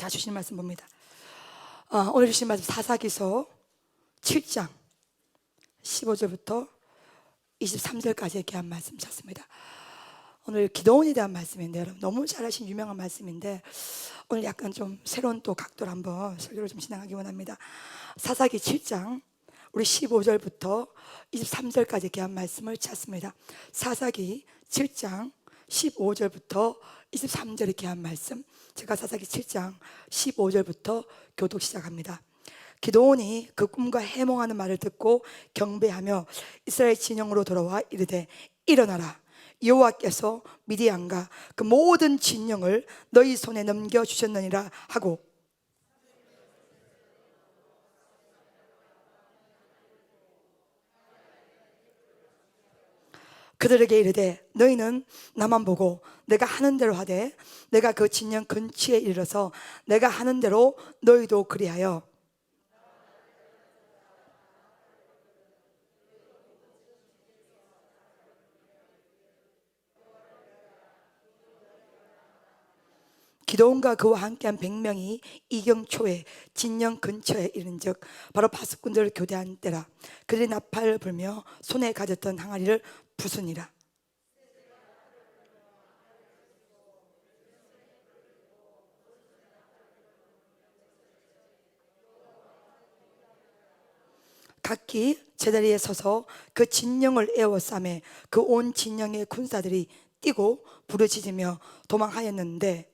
자, 주신 말씀 봅니다. 오늘 주신 말씀 사사기서 7장 15절부터 23절까지 이렇게 한 말씀 찾습니다. 오늘 기도원에 대한 말씀인데, 여러분 너무 잘 아신 유명한 말씀인데 오늘 약간 좀 새로운 또 각도로 한번 설교를 좀 진행하기 원합니다. 사사기 7장 우리 15절부터 23절까지 이렇게 한 말씀을 찾습니다. 사사기 7장 15절부터 23절 이렇게 한 말씀, 제가 사사기 7장 15절부터 교독 시작합니다. 기도온이 그 꿈과 해몽하는 말을 듣고 경배하며 이스라엘 진영으로 돌아와 이르되, 일어나라, 여호와께서 미디안과 그 모든 진영을 너희 손에 넘겨주셨느니라 하고, 그들에게 이르되, 너희는 나만 보고 내가 하는 대로 하되 내가 그 진영 근처에 이르러서 내가 하는 대로 너희도 그리하여 기도원과 그와 함께한 100명이 이경초에 진영 근처에 이른즉 바로 파수꾼들을 교대한 때라. 그들이 나팔을 불며 손에 가졌던 항아리를 부수니라. 각기 제자리에 서서 그 진영을 에워싸매 그 온 진영의 군사들이 뛰고 부르짖으며 도망하였는데,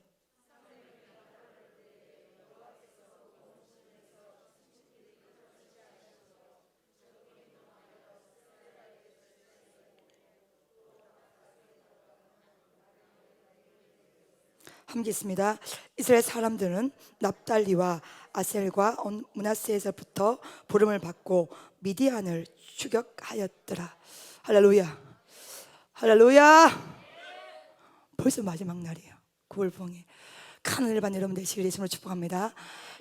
함께 있습니다. 이스라엘 사람들은 납달리와 아셀과 므낫세에서부터 부름을 받고 미디안을 추격하였더라. 할렐루야, 할렐루야. 벌써 마지막 날이에요. 9월 봉이 큰 은혜를 받는 여러분 되시길 예수님으로 축복합니다.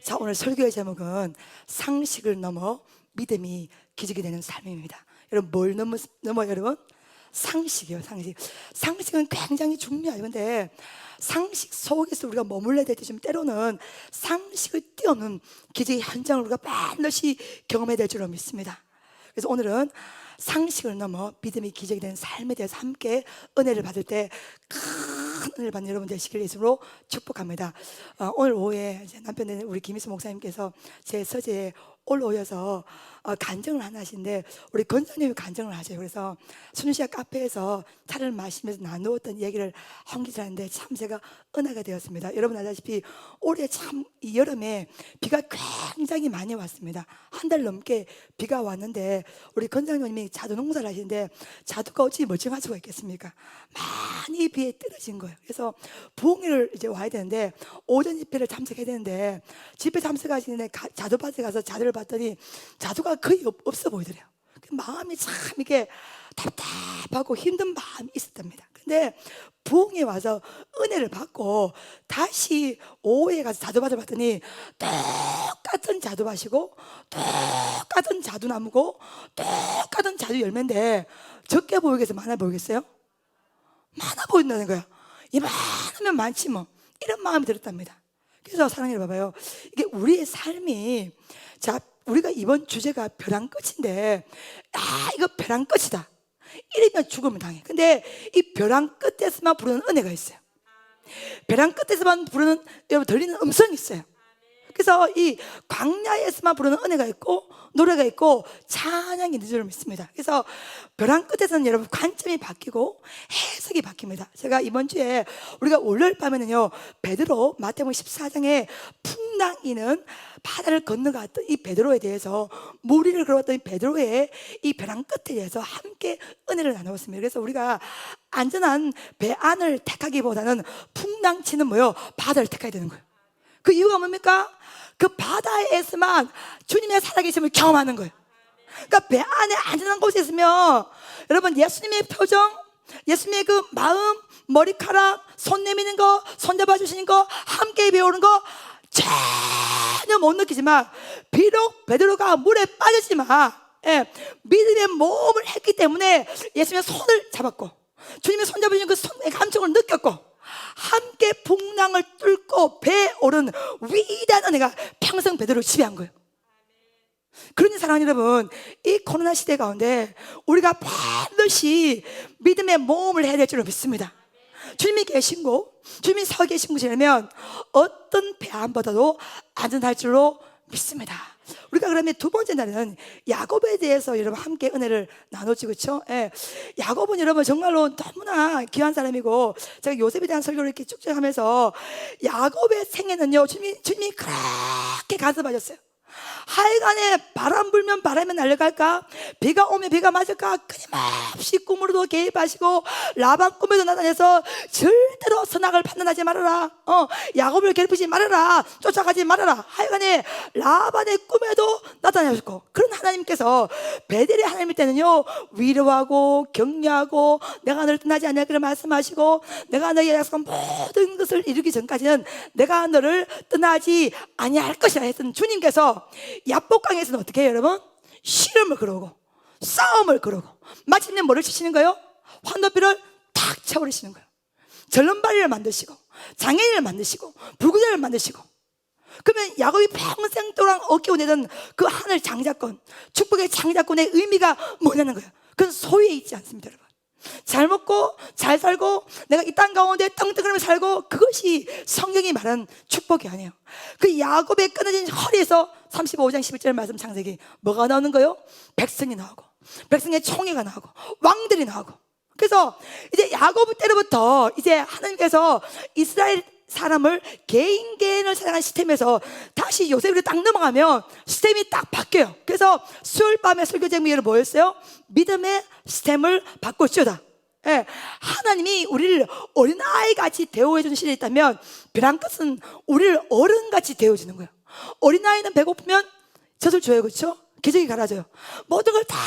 자, 오늘 설교의 제목은 상식을 넘어 믿음이 기적이 되는 삶입니다. 여러분, 뭘 넘어 여러분? 상식이요. 상식은 굉장히 중요해요. 근데 상식 속에서 우리가 머물러야 될 때 좀 때로는 상식을 뛰어넘는 기적의 현장을 우리가 반드시 경험해야 될 줄로 믿습니다. 그래서 오늘은 상식을 넘어 믿음이 기적이 되는 삶에 대해서 함께 은혜를 받을 때 큰 은혜를 받는 여러분 되시길 예수로 축복합니다. 오늘 오후에 남편 되는 우리 김희수 목사님께서 제 서재에 올라오셔서 간증을 하나 하시는데, 우리 권사님이 간증을 하세요. 그래서 순시아 카페에서 차를 마시면서 나누었던 얘기를 한기자는데 참 제가 은혜가 되었습니다. 여러분 알다시피 올해 참 이 여름에 비가 굉장히 많이 왔습니다. 한 달 넘게 비가 왔는데 우리 권사님이 자두 농사를 하시는데 자두가 어찌 멀쩡할 수가 있겠습니까? 많이 비에 떨어진 거예요. 그래서 부흥회를 이제 와야 되는데 오전 집회를 참석해야 되는데 집회 참석하시는데 자두밭에 가서 자두를 봤더니 자두가 거의 없어 보이더래요. 마음이 참 이게 답답하고 힘든 마음이 있었답니다. 근데 부흥에 와서 은혜를 받고 다시 오후에 가서 자두밭을 봤더니 똑같은 자두밭이고 똑같은 자두나무고 똑같은 자두 열매인데 적게 보이겠어요? 많아 보이겠어요? 많아 보인다는 거야. 이만하면 많지 뭐, 이런 마음이 들었답니다. 그래서 사랑해 봐봐요. 이게 우리의 삶이, 자, 우리가 이번 주제가 벼랑 끝인데, 이거 벼랑 끝이다, 이러면 죽음을 당해. 근데 이 벼랑 끝에서만 부르는 은혜가 있어요. 벼랑 끝에서만 부르는, 여러분 들리는 음성이 있어요. 그래서 이 광야에서만 부르는 은혜가 있고 노래가 있고 찬양이 있는 줄 믿습니다. 그래서 벼랑 끝에서는 여러분 관점이 바뀌고 해석이 바뀝니다. 제가 이번 주에 우리가 월요일 밤에는요, 베드로 마태복음 14장에 풍랑이는 바다를 건너갔던 이 베드로에 대해서, 무리를 걸어왔던 이 베드로의 이 벼랑 끝에 대해서 함께 은혜를 나누었습니다. 그래서 우리가 안전한 배 안을 택하기보다는 풍랑치는 바다를 택해야 되는 거예요. 그 이유가 뭡니까? 그 바다에서만 주님의 살아계심을 경험하는 거예요. 그러니까 배 안에 안전한 곳에 있으면 여러분 예수님의 표정, 예수님의 그 마음, 머리카락, 손 내미는 거, 손잡아 주시는 거, 함께 배우는 거 전혀 못 느끼지만, 비록 베드로가 물에 빠졌지만 믿음의 모험을 했기 때문에 예수님의 손을 잡았고 주님의 손 잡으신 그 손의 감정을 느꼈고 함께 풍랑을 뚫고 배에 오른 위대한 은혜가 평생 베드로를 지배한 거예요. 그러니 사랑하는 여러분, 이 코로나 시대 가운데 우리가 반드시 믿음의 모험을 해야 될 줄로 믿습니다. 주님이 계신 곳, 주님이 서 계신 곳이라면 어떤 배안보다도 안전할 줄로 믿습니다. 우리가 그러면 두 번째 날에는 야곱에 대해서 여러분 함께 은혜를 나누지, 그렇죠? 예. 야곱은 여러분 정말로 너무나 귀한 사람이고, 제가 요셉에 대한 설교를 이렇게 쭉쭉 하면서 야곱의 생애는요, 주님이 그렇게 가슴하셨어요. 하여간에 바람 불면 바람에 날아갈까, 비가 오면 비가 맞을까 끊임없이 꿈으로도 개입하시고, 라반 꿈에도 나타내서 절대로 선악을 판단하지 말아라, 야곱을 괴롭히지 말아라, 쫓아가지 말아라, 하여간에 라반의 꿈에도 나타내셨고, 그런 하나님께서 베델의 하나님일 때는요 위로하고 격려하고 내가 너를 떠나지 않냐 그런 말씀하시고, 내가 너의 약속한 모든 것을 이루기 전까지는 내가 너를 떠나지 아니할 것이라 했던 주님께서 야복강에서는 어떻게 해요 여러분? 씨름을 걸어오고 싸움을 걸어오고 마침내 뭐를 치시는 거예요? 환도뼈를 탁 쳐버리시는 거예요. 절름발이를 만드시고 장애인을 만드시고 불구자를 만드시고. 그러면 야곱이 평생 동안 어깨고 내던 그 하늘 장자권, 축복의 장자권의 의미가 뭐냐는 거예요. 그건 소유에 있지 않습니다 여러분. 잘 먹고 잘 살고 내가 이 땅 가운데 떵떵거리며 살고, 그것이 성경이 말하는 축복이 아니에요. 그 야곱의 끊어진 허리에서 35장 11절 말씀 창세기 뭐가 나오는 거예요? 백성이 나오고 백성의 총회가 나오고 왕들이 나오고. 그래서 이제 야곱 때로부터 이제 하나님께서 이스라엘 사람을 개인을 사랑하는 시스템에서 다시 요셉으로 딱 넘어가면 시스템이 딱 바뀌어요. 그래서 수요일 밤에 설교 제목이 뭐였어요? 믿음의 시스템을 바꿀지어다. 예, 하나님이 우리를 어린아이같이 대우해주는 시대에 있다면 벼랑 끝은 우리를 어른같이 대우해주는 거예요. 어린아이는 배고프면 젖을 줘요, 그렇죠? 기저귀 갈아줘요. 모든 걸 다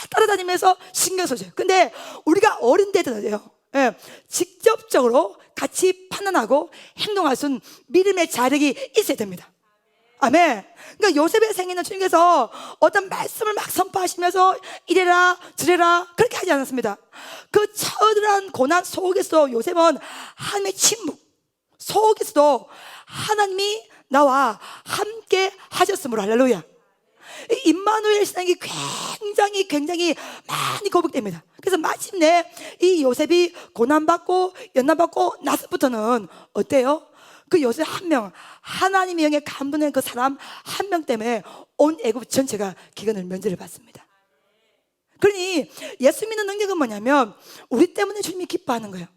따라다니면서 신경 써줘요. 근데 우리가 어린 데도요, 예, 직접적으로 같이 판단하고 행동할 수 있는 믿음의 자력이 있어야 됩니다. 아멘. 그러니까 요셉의 생애는 주님께서 어떤 말씀을 막 선포하시면서 이래라 저래라 그렇게 하지 않았습니다. 그 처절한 고난 속에서 요셉은 하나님의 침묵 속에서도 하나님이 나와 함께 하셨으므로, 할렐루야. 임마누엘 신앙이 굉장히 많이 거북됩니다. 그래서 마침내 이 요셉이 고난받고 연난받고 나서부터는 어때요? 그 요셉 한 명, 하나님의 영에 감동된 그 사람 한 명 때문에 온 애굽 전체가 기근을 면제를 받습니다. 그러니 예수 믿는 능력은 뭐냐면 우리 때문에 주님이 기뻐하는 거예요.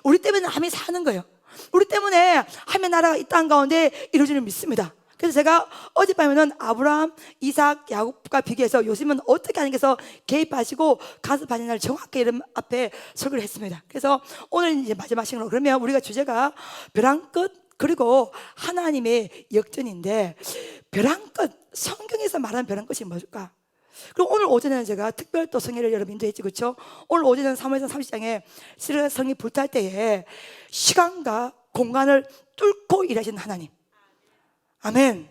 우리 때문에 하나님이 사는 거예요. 우리 때문에 하나님의 나라가 이 땅 가운데 이루어지는 믿습니다. 그래서 제가 어젯밤에는 아브라함, 이삭, 야곱과 비교해서 요셉은 어떻게 하나님께서 개입하시고 가습하는 날 정확하게 이름 앞에 설교를 했습니다. 그래서 오늘 이제 마지막 시간으로, 그러면 우리가 주제가 벼랑 끝 그리고 하나님의 역전인데, 벼랑 끝, 성경에서 말하는 벼랑 끝이 뭘까? 그리고 오늘 오전에는 제가 특별 또 성회를 여러분 인도했지, 그렇죠? 오늘 오전에는 사무엘상 30장에 이스라엘 성이 불탈 때에 시간과 공간을 뚫고 일하시는 하나님, 아멘.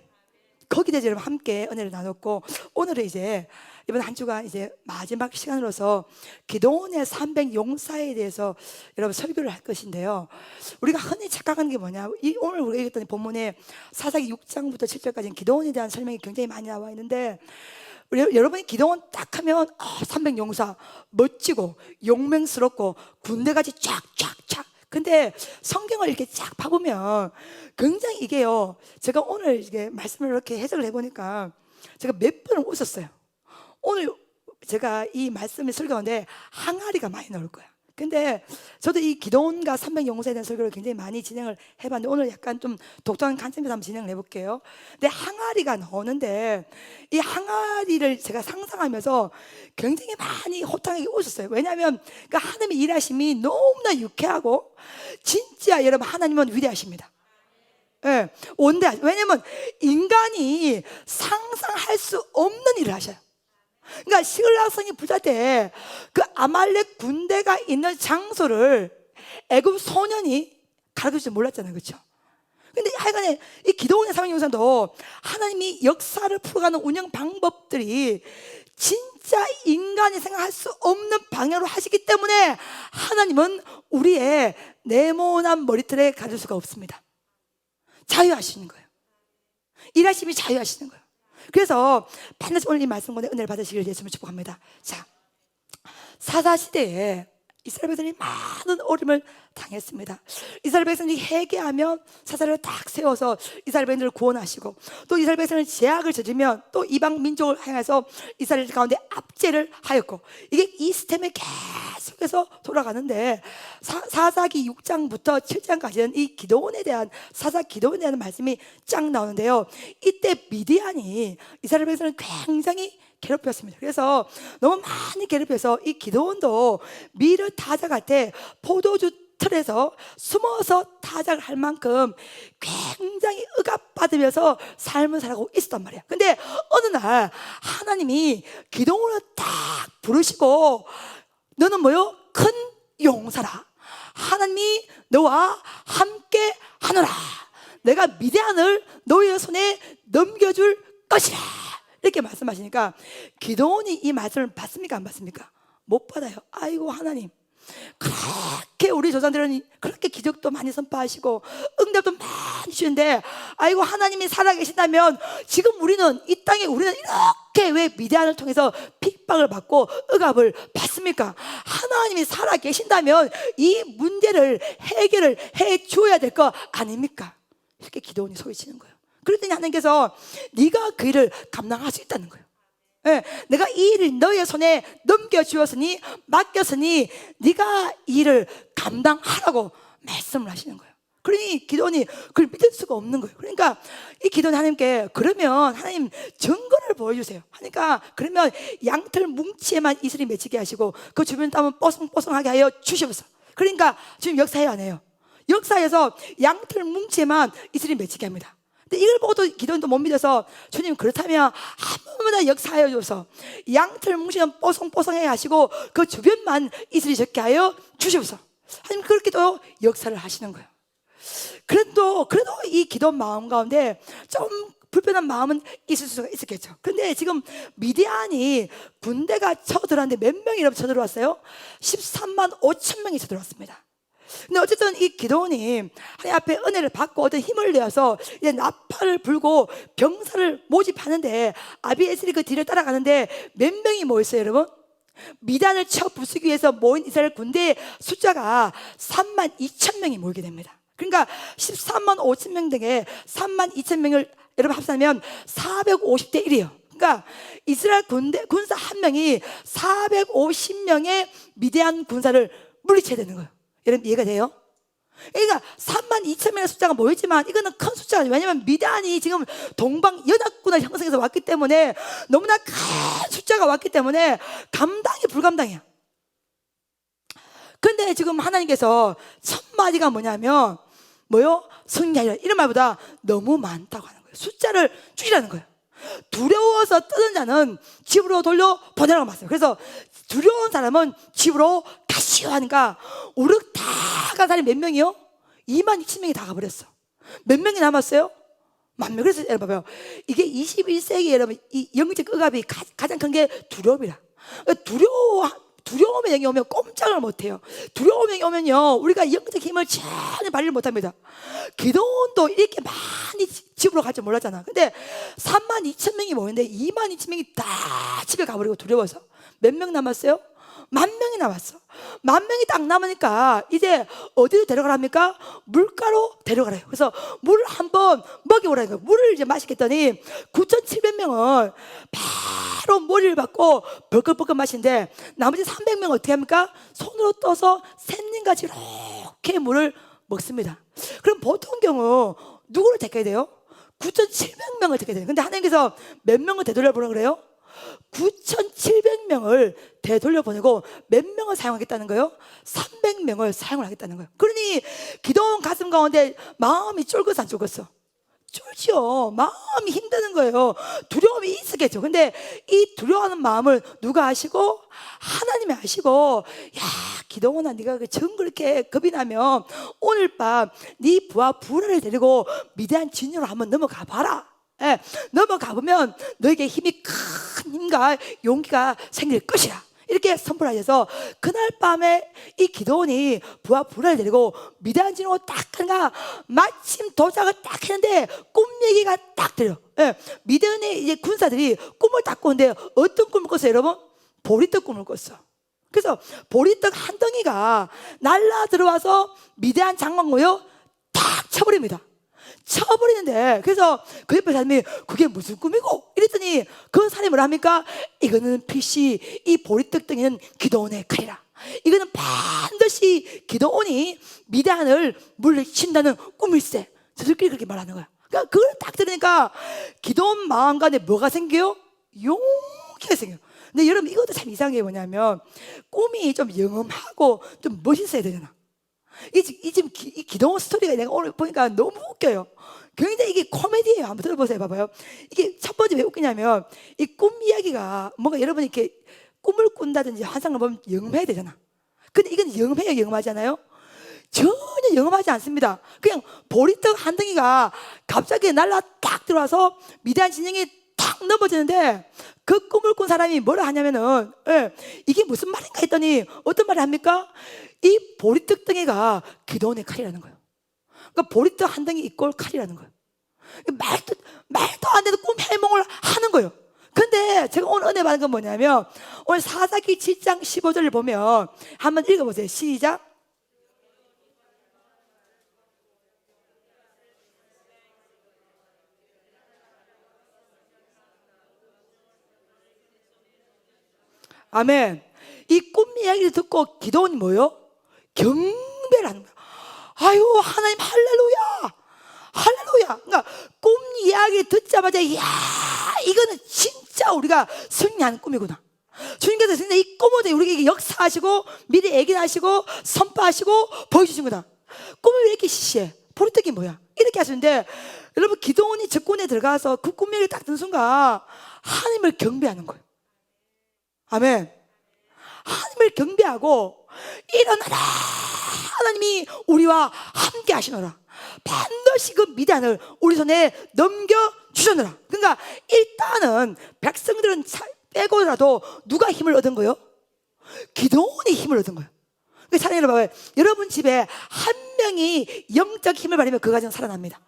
거기에 대해서 여러분 함께 은혜를 나눴고, 오늘은 이제 이번 한 주가 이제 마지막 시간으로서 기도원의 300 용사에 대해서 여러분 설교를 할 것인데요. 우리가 흔히 착각하는 게 뭐냐, 오늘 우리가 읽었던 본문에 사사기 6장부터 7절까지는 기도원에 대한 설명이 굉장히 많이 나와 있는데, 여러분이 기도원 딱 하면 300 용사 멋지고 용맹스럽고 군대같이 쫙쫙쫙. 근데 성경을 이렇게 쫙 파보면 굉장히 이게요, 제가 오늘 이게 말씀을 이렇게 해석을 해보니까 제가 몇 번을 웃었어요. 오늘 제가 이 말씀을 설교하는데 항아리가 많이 나올 거야. 근데 저도 이 기도원과 300 용사에 대한 설교를 굉장히 많이 진행을 해봤는데, 오늘 약간 좀 독특한 관점에서 한번 진행을 해볼게요. 근데 항아리가 나오는데 이 항아리를 제가 상상하면서 굉장히 많이 호탕하게 웃었어요. 왜냐하면 그 하나님의 일하심이 너무나 유쾌하고, 진짜 여러분 하나님은 위대하십니다. 예, 왜냐면 인간이 상상할 수 없는 일을 하셔요. 그러니까 시글락성이 부자 때 그 아말렉 군대가 있는 장소를 애굽 소년이 가르쳐줄 줄 몰랐잖아요, 그렇죠? 근데 하여간에 이 기도원의 300 용사도 하나님이 역사를 풀어가는 운영 방법들이 진짜 인간이 생각할 수 없는 방향으로 하시기 때문에 하나님은 우리의 네모난 머리털에 가릴 수가 없습니다. 자유하시는 거예요. 일하심이 자유하시는 거예요. 그래서 반드시 오늘 이 말씀과 은혜를 받으시기를 예수님을 축복합니다. 자, 사사시대에 이스라엘 백성이 많은 어려움을 당했습니다. 이스라엘 백성이 회개하면 사사를 딱 세워서 이스라엘 백성들을 구원하시고, 또 이스라엘 백성을 제약을 저지르면 또 이방 민족을 향해서 이스라엘 가운데 압제를 하였고, 이게 이 시스템에 계속해서 돌아가는데 사사기 6장부터 7장까지는 이 기도원에 대한 사사 기도원에 대한 말씀이 쫙 나오는데요. 이때 미디안이 이스라엘 백성을 굉장히 괴롭혔습니다. 그래서 너무 많이 괴롭혀서 이 기도원도 밀을 타작할 때 포도주 틀에서 숨어서 타작을 할 만큼 굉장히 억압받으면서 삶을 살아가고 있었단 말이야. 근데 어느 날 하나님이 기도원을 딱 부르시고, 너는 뭐요? 큰 용사라. 하나님이 너와 함께 하노라. 내가 미디안을 너의 손에 넘겨줄 것이라. 이렇게 말씀하시니까 기도원이 이 말씀을 받습니까? 안 받습니까? 못 받아요. 아이고 하나님, 그렇게 우리 조상들은 그렇게 기적도 많이 선포하시고 응답도 많이 주는데, 아이고 하나님이 살아계신다면 지금 우리는 이 땅에 우리는 이렇게 왜 미디안을 통해서 핍박을 받고 억압을 받습니까? 하나님이 살아계신다면 이 문제를 해결을 해 주어야 될 거 아닙니까? 이렇게 기도원이 소리치는 거예요. 그랬더니 하나님께서 네가 그 일을 감당할 수 있다는 거예요. 네, 내가 이 일을 너의 손에 넘겨주었으니, 맡겼으니 네가 이 일을 감당하라고 말씀을 하시는 거예요. 그러니 기도원이 그걸 믿을 수가 없는 거예요. 그러니까 이 기도원이 하나님께, 그러면 하나님 증거를 보여주세요 하니까, 그러면 양털 뭉치에만 이슬이 맺히게 하시고 그 주변 땀은 뽀송뽀송하게 하여 주시옵소서. 그러니까 지금 역사해요, 안 해요? 역사에서 양털 뭉치에만 이슬이 맺히게 합니다. 근데 이걸 보고도 기도원도 못 믿어서, 주님 그렇다면 한 번만 역사하여 줘서 양털 뭉치면 뽀송뽀송하게 하시고 그 주변만 이슬이 적게 하여 주시옵소서. 하나님 그렇게도 역사를 하시는 거예요. 그래도 이 기도원 마음 가운데 좀 불편한 마음은 있을 수가 있었겠죠. 근데 지금 미디안이 군대가 쳐들어왔는데 몇 명이 여러분 쳐들어왔어요? 13만 5천 명이 쳐들어왔습니다. 근데 어쨌든 이 기도원이 하나님 앞에 은혜를 받고 어떤 힘을 내어서 이제 나팔을 불고 병사를 모집하는데, 아비에셀이 그 뒤를 따라가는데 몇 명이 모였어요, 여러분? 미단을 쳐 부수기 위해서 모인 이스라엘 군대의 숫자가 3만 2천 명이 모이게 됩니다. 그러니까 13만 5천 명 등에 3만 2천 명을 여러분 합산하면 450대 1이에요. 그러니까 이스라엘 군사 한 명이 450명의 미디안 군사를 물리쳐야 되는 거예요. 여러분 이해가 돼요? 그러니까 3만 2천 명의 숫자가 모였지만 이거는 큰 숫자가 아니에요. 왜냐하면 미디안이 지금 동방연합군을 형성해서 왔기 때문에, 너무나 큰 숫자가 왔기 때문에 감당이 불감당이야. 그런데 지금 하나님께서 첫 마디가 뭐냐면 뭐요? 승리하리라, 이런 말보다 너무 많다고 하는 거예요. 숫자를 줄이라는 거예요. 두려워서 뜨는 자는 집으로 돌려 보내라고 말했어요. 그래서 두려운 사람은 집으로 가시오 하니까 우르륵 다 간 사람이 몇 명이요? 2만 2천 명이 다 가버렸어. 몇 명이 남았어요? 1만 명. 그래서 여러분 봐봐요, 이게 21세기 여러분 이 영적 억압이 가장 큰 게 두려움이라. 두려움의 영이 오면 꼼짝을 못해요. 두려움의 영이 오면요 우리가 영적 힘을 전혀 발휘를 못합니다. 기도원도 이렇게 많이 집으로 갈 줄 몰랐잖아. 근데 3만 2천 명이 모였는데 2만 2천 명이 다 집에 가버리고 두려워서 몇 명 남았어요? 1만 명이 남았어. 1만 명이 딱 남으니까 이제 어디로 데려가랍니까? 물가로 데려가래요. 그래서 물을 한번 먹여오라는 거예요. 물을 이제 마시겠더니 9,700명을 바로 머리를 받고 벌컥벌컥 마시는데, 나머지 300명은 어떻게 합니까? 손으로 떠서 샌님같이 이렇게 물을 먹습니다. 그럼 보통 경우 누구를 택해야 돼요? 9,700명을 택해야 돼요. 근데 하나님께서 몇 명을 되돌려 보내고 그래요? 9,700명을 되돌려 보내고 몇 명을 사용하겠다는 거예요? 300명을 사용을 하겠다는 거예요. 그러니 기도원 가슴 가운데 마음이 쫄겠어 안 쫄겠어? 쫄지요. 마음이 힘드는 거예요. 두려움이 있었겠죠. 근데 이 두려워하는 마음을 누가 아시고? 하나님이 아시고, 야 기도원아, 네가 정 그렇게 겁이 나면 오늘 밤 네 부하 부하를 데리고 미디안 진영으로 한번 넘어가 봐라. 예, 넘어가 보면 너에게 힘이 큰 힘과 용기가 생길 것이라. 이렇게 선포하셔서 그날 밤에 이 기도원이 부하 불을 데리고 미디안 진으로 딱 가니까 마침 도착을 딱 했는데 꿈 얘기가 딱 들려. 예, 미디안의 이제 군사들이 꿈을 딱 꾸는데 어떤 꿈을 꿨어요, 여러분? 보리떡 꿈을 꿨어. 그래서 보리떡 한 덩이가 날라 들어와서 미디안 장관고요 딱 쳐버립니다. 쳐버리는데, 그래서 그 옆에 사람이 그게 무슨 꿈이고 이랬더니 그 사람이 뭐라 합니까? 이거는 필시 이 보리떡 덩이는 기도원의 칼이라. 이거는 반드시 기도원이 미디안을 물리친다는 꿈일세. 저들끼리 그렇게 말하는 거야. 그러니까 그걸 딱 들으니까 기도원 마음간에 뭐가 생겨요? 용기가 생겨요. 근데 여러분, 이것도 참 이상한 게 뭐냐면 꿈이 좀 영험하고 좀 멋있어야 되잖아. 지금 이 기도원 스토리가 내가 오늘 보니까 너무 웃겨요. 굉장히 이게 코미디예요. 한번 들어보세요. 봐봐요. 이게 첫 번째 왜 웃기냐면 이 꿈 이야기가 뭔가 여러분이 이렇게 꿈을 꾼다든지 환상을 보면 영험해야 되잖아. 근데 이건 영험해요, 영험하지 않아요? 전혀 영험하지 않습니다. 그냥 보리떡 한 덩이가 갑자기 날라 딱 들어와서 미디안 진영에 탁 넘어지는데 그 꿈을 꾼 사람이 뭐라 하냐면은 이게 무슨 말인가 했더니 어떤 말을 합니까? 이 보리떡 덩이가 기도원의 칼이라는 거예요. 그러니까 보리떡 한 덩이 이꼴 칼이라는 거예요. 말도 안 되는 꿈 해몽을 하는 거예요. 근데 제가 오늘 은혜 받은 건 뭐냐면 오늘 사사기 7장 15절을 보면 한번 읽어보세요. 시작. 아멘. 이 꿈 이야기를 듣고 기도원이 뭐요? 경배를 하는 거야. 아유, 하나님 할렐루야, 할렐루야. 그러니까 꿈 이야기 듣자마자 이야, 이거는 진짜 우리가 승리하는 꿈이구나. 주님께서 진짜 이 꿈을 우리에게 역사하시고 미리 예견하시고 선포하시고 보여주신 거다. 꿈이 왜 이렇게 시시해? 보리떡이 뭐야? 이렇게 하시는데 여러분, 기도원이 적군에 들어가서 그 꿈 이야기를 딱 듣는 순간 하나님을 경배하는 거예요. 아멘. 하나님을 경배하고 일어나라, 하나님이 우리와 함께 하시노라. 반드시 그 미디안을 우리 손에 넘겨주셨노라. 그러니까 일단은 백성들은 빼고라도 누가 힘을 얻은 거예요? 기도원이 힘을 얻은 거예요. 그러니까 사랑하는 여러분, 여러분 집에 한 명이 영적 힘을 받으면 그 가정 살아납니다.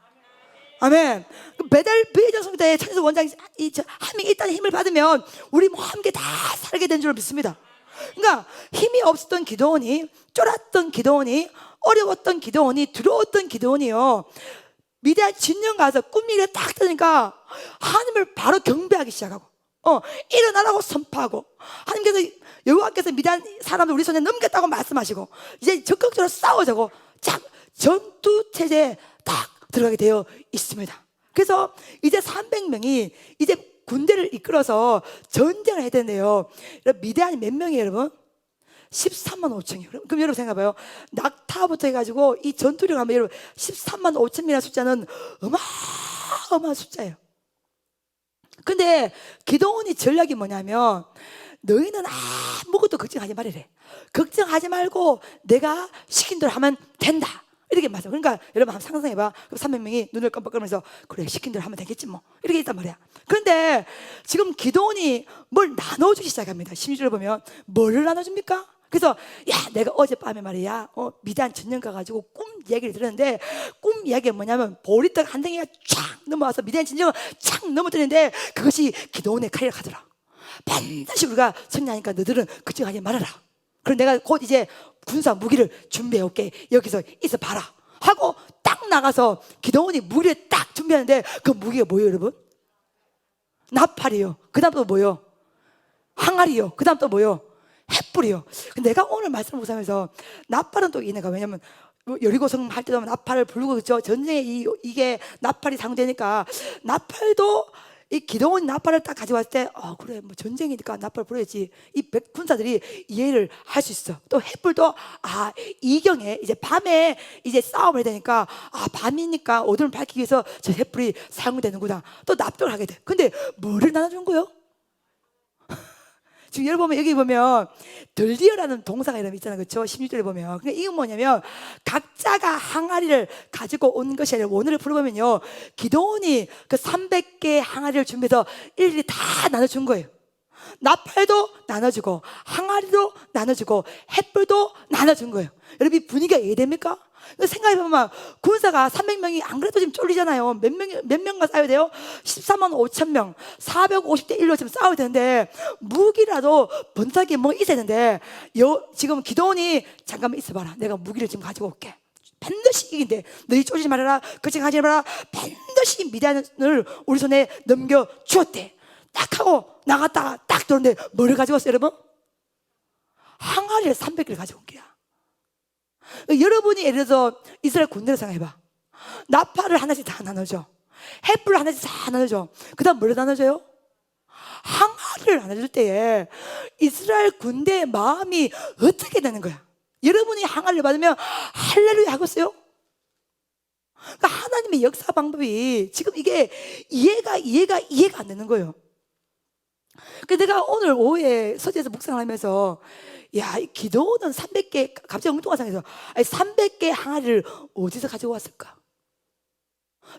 아멘. 배전성대의 천에서 원장이 한 명이 일단 힘을 받으면 우리 뭐 함께 다 살게 된 줄 믿습니다. 그러니까 힘이 없었던 기도원이, 쫄았던 기도원이, 어려웠던 기도원이, 두려웠던 기도원이요, 미디안 진영 가서 꿈 얘기를 딱 들으니까 하나님을 바로 경배하기 시작하고 일어나라고 선포하고, 하나님께서 여호와께서 미디안 사람을 우리 손에 넘겼다고 말씀하시고 이제 적극적으로 싸우자고 전투 체제에 딱 들어가게 되어 있습니다. 그래서 이제 300명이 이제 군대를 이끌어서 전쟁을 해야 되는데요, 미디안이 몇 명이에요, 여러분? 13만 5천이요. 그럼 여러분 생각해봐요. 낙타부터 해가지고 이 전투력 하면 여러분 13만 5천이라는 숫자는 어마어마한 숫자예요. 근데 기도원이 전략이 뭐냐면 너희는 아무것도 걱정하지 말으래. 걱정하지 말고 내가 시킨 대로 하면 된다, 이렇게 말해요. 그러니까 여러분 한번 상상해봐. 300명이 눈을 깜빡거리면서 그래, 시킨 대로 하면 되겠지 뭐, 이렇게 있단 말이야. 그런데 지금 기도원이 뭘 나눠주기 시작합니다. 16절을 보면 뭘 나눠줍니까? 그래서 야, 내가 어젯밤에 말이야 미디안 전령 가가지고 꿈 이야기를 들었는데 꿈 이야기가 뭐냐면 보리떡 한 덩이가 쫙 넘어와서 미디안 진영을 쫙 넘어뜨리는데 그것이 기도원의 칼이라 하더라. 반드시 우리가 승리하니까 너희들은 걱정하지 말아라. 그럼 내가 곧 이제 군사 무기를 준비해 올게, 여기서 있어 봐라 하고 딱 나가서 기도원이 무기를 딱 준비하는데 그 무기가 뭐예요, 여러분? 나팔이요. 그 다음 또 뭐요? 항아리요. 그 다음 또 뭐요? 횃불이요. 내가 오늘 말씀을 보면서 나팔은 또 이내가, 왜냐면 여리고성 할 때도 나팔을 부르고 그죠? 전쟁에 이게 나팔이 사용되니까 나팔도 이 기도원이 나팔을 딱 가져왔을 때 그래, 뭐 전쟁이니까 나팔 불어야지, 이 군사들이 이해를 할 수 있어. 또 횃불도 이경에 이제 밤에 이제 싸움을 해야 되니까 밤이니까 어둠을 밝히기 위해서 저 횃불이 사용되는구나, 또 납득을 하게 돼. 근데 뭐를 나눠준 거요? 지금 여러분 보면 여기 보면 들리어라는 동사가 이름 있잖아요. 그렇죠? 16절에 보면. 그러니까 이건 뭐냐면 각자가 항아리를 가지고 온 것이 아니라 원어를 풀어보면요, 기도원이 그 300개의 항아리를 준비해서 일일이 다 나눠준 거예요. 나팔도 나눠주고 항아리도 나눠주고 횃불도 나눠준 거예요. 여러분 이 분위기가 이해됩니까? 생각해보면 군사가 300명이 안 그래도 지금 쫄리잖아요. 몇 명과 싸워야 돼요? 14만 5천 명 450대 1로 지금 싸워야 되는데 무기라도 번삭이 뭐 있어야 되는데 지금 기도원이 잠깐만 있어봐라, 내가 무기를 지금 가지고 올게. 반드시 이긴대. 너희 쫄지 말아라, 걱정하지 말아라. 반드시 미디안을 우리 손에 넘겨주었대. 딱 하고 나갔다가 딱 들었는데 뭐를 가지고 왔어요 여러분? 항아리를 300개를 가지고 온 거야. 여러분이 예를 들어서 이스라엘 군대를 생각해봐. 나팔을 하나씩 다 나눠줘. 횃불을 하나씩 다 나눠줘. 그 다음 뭘 나눠줘요? 항아리를 나눠줄 때에 이스라엘 군대의 마음이 어떻게 되는 거야? 여러분이 항아리를 받으면 할렐루야 하겠어요? 그러니까 하나님의 역사 방법이 지금 이게 이해가 안 되는 거예요. 그래서 내가 오늘 오후에 서재에서 묵상을 하면서 야, 이 기도는 300개, 갑자기 엉뚱한 상황에서 300개 항아리를 어디서 가지고 왔을까?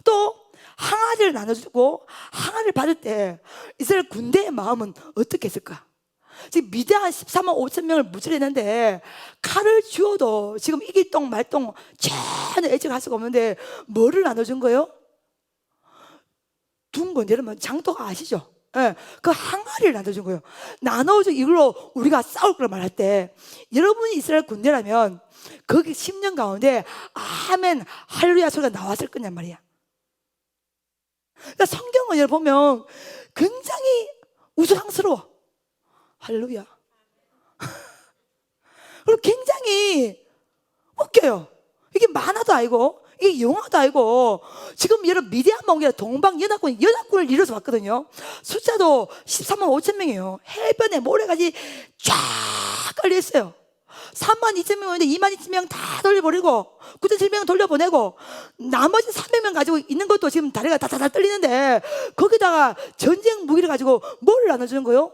또 항아리를 나눠주고 항아리를 받을 때 이스라엘 군대의 마음은 어떻게 했을까? 지금 미디안 14만 5천 명을 무찌르는데 칼을 쥐어도 지금 이길동 말동 전혀 예측할 수가 없는데 뭐를 나눠준 거예요? 둥근, 여러분 장도가 아시죠? 네, 그 항아리를 나눠준 거예요. 나눠준 이걸로 우리가 싸울 걸 말할 때 여러분이 이스라엘 군대라면 거기 10년 가운데 아멘 할렐루야 소리가 나왔을 거냔 말이야. 그러니까 성경을 보면 굉장히 우스꽝스러워. 할렐루야. 그리고 굉장히 웃겨요. 이게 만화도 아니고 이게 영화도 아니고 지금 여러분 미디안 몽이라 연합군을 이뤄서 왔거든요. 숫자도 14만 5천 명이에요. 해변에 모래가지 쫙 깔려있어요. 3만 2천 명인데 2만 2천 명 다 돌려버리고 9,700명 돌려보내고 나머지 300명 가지고 있는 것도 지금 다리가 다다다 떨리는데 거기다가 전쟁 무기를 가지고 뭘 나눠주는 거예요?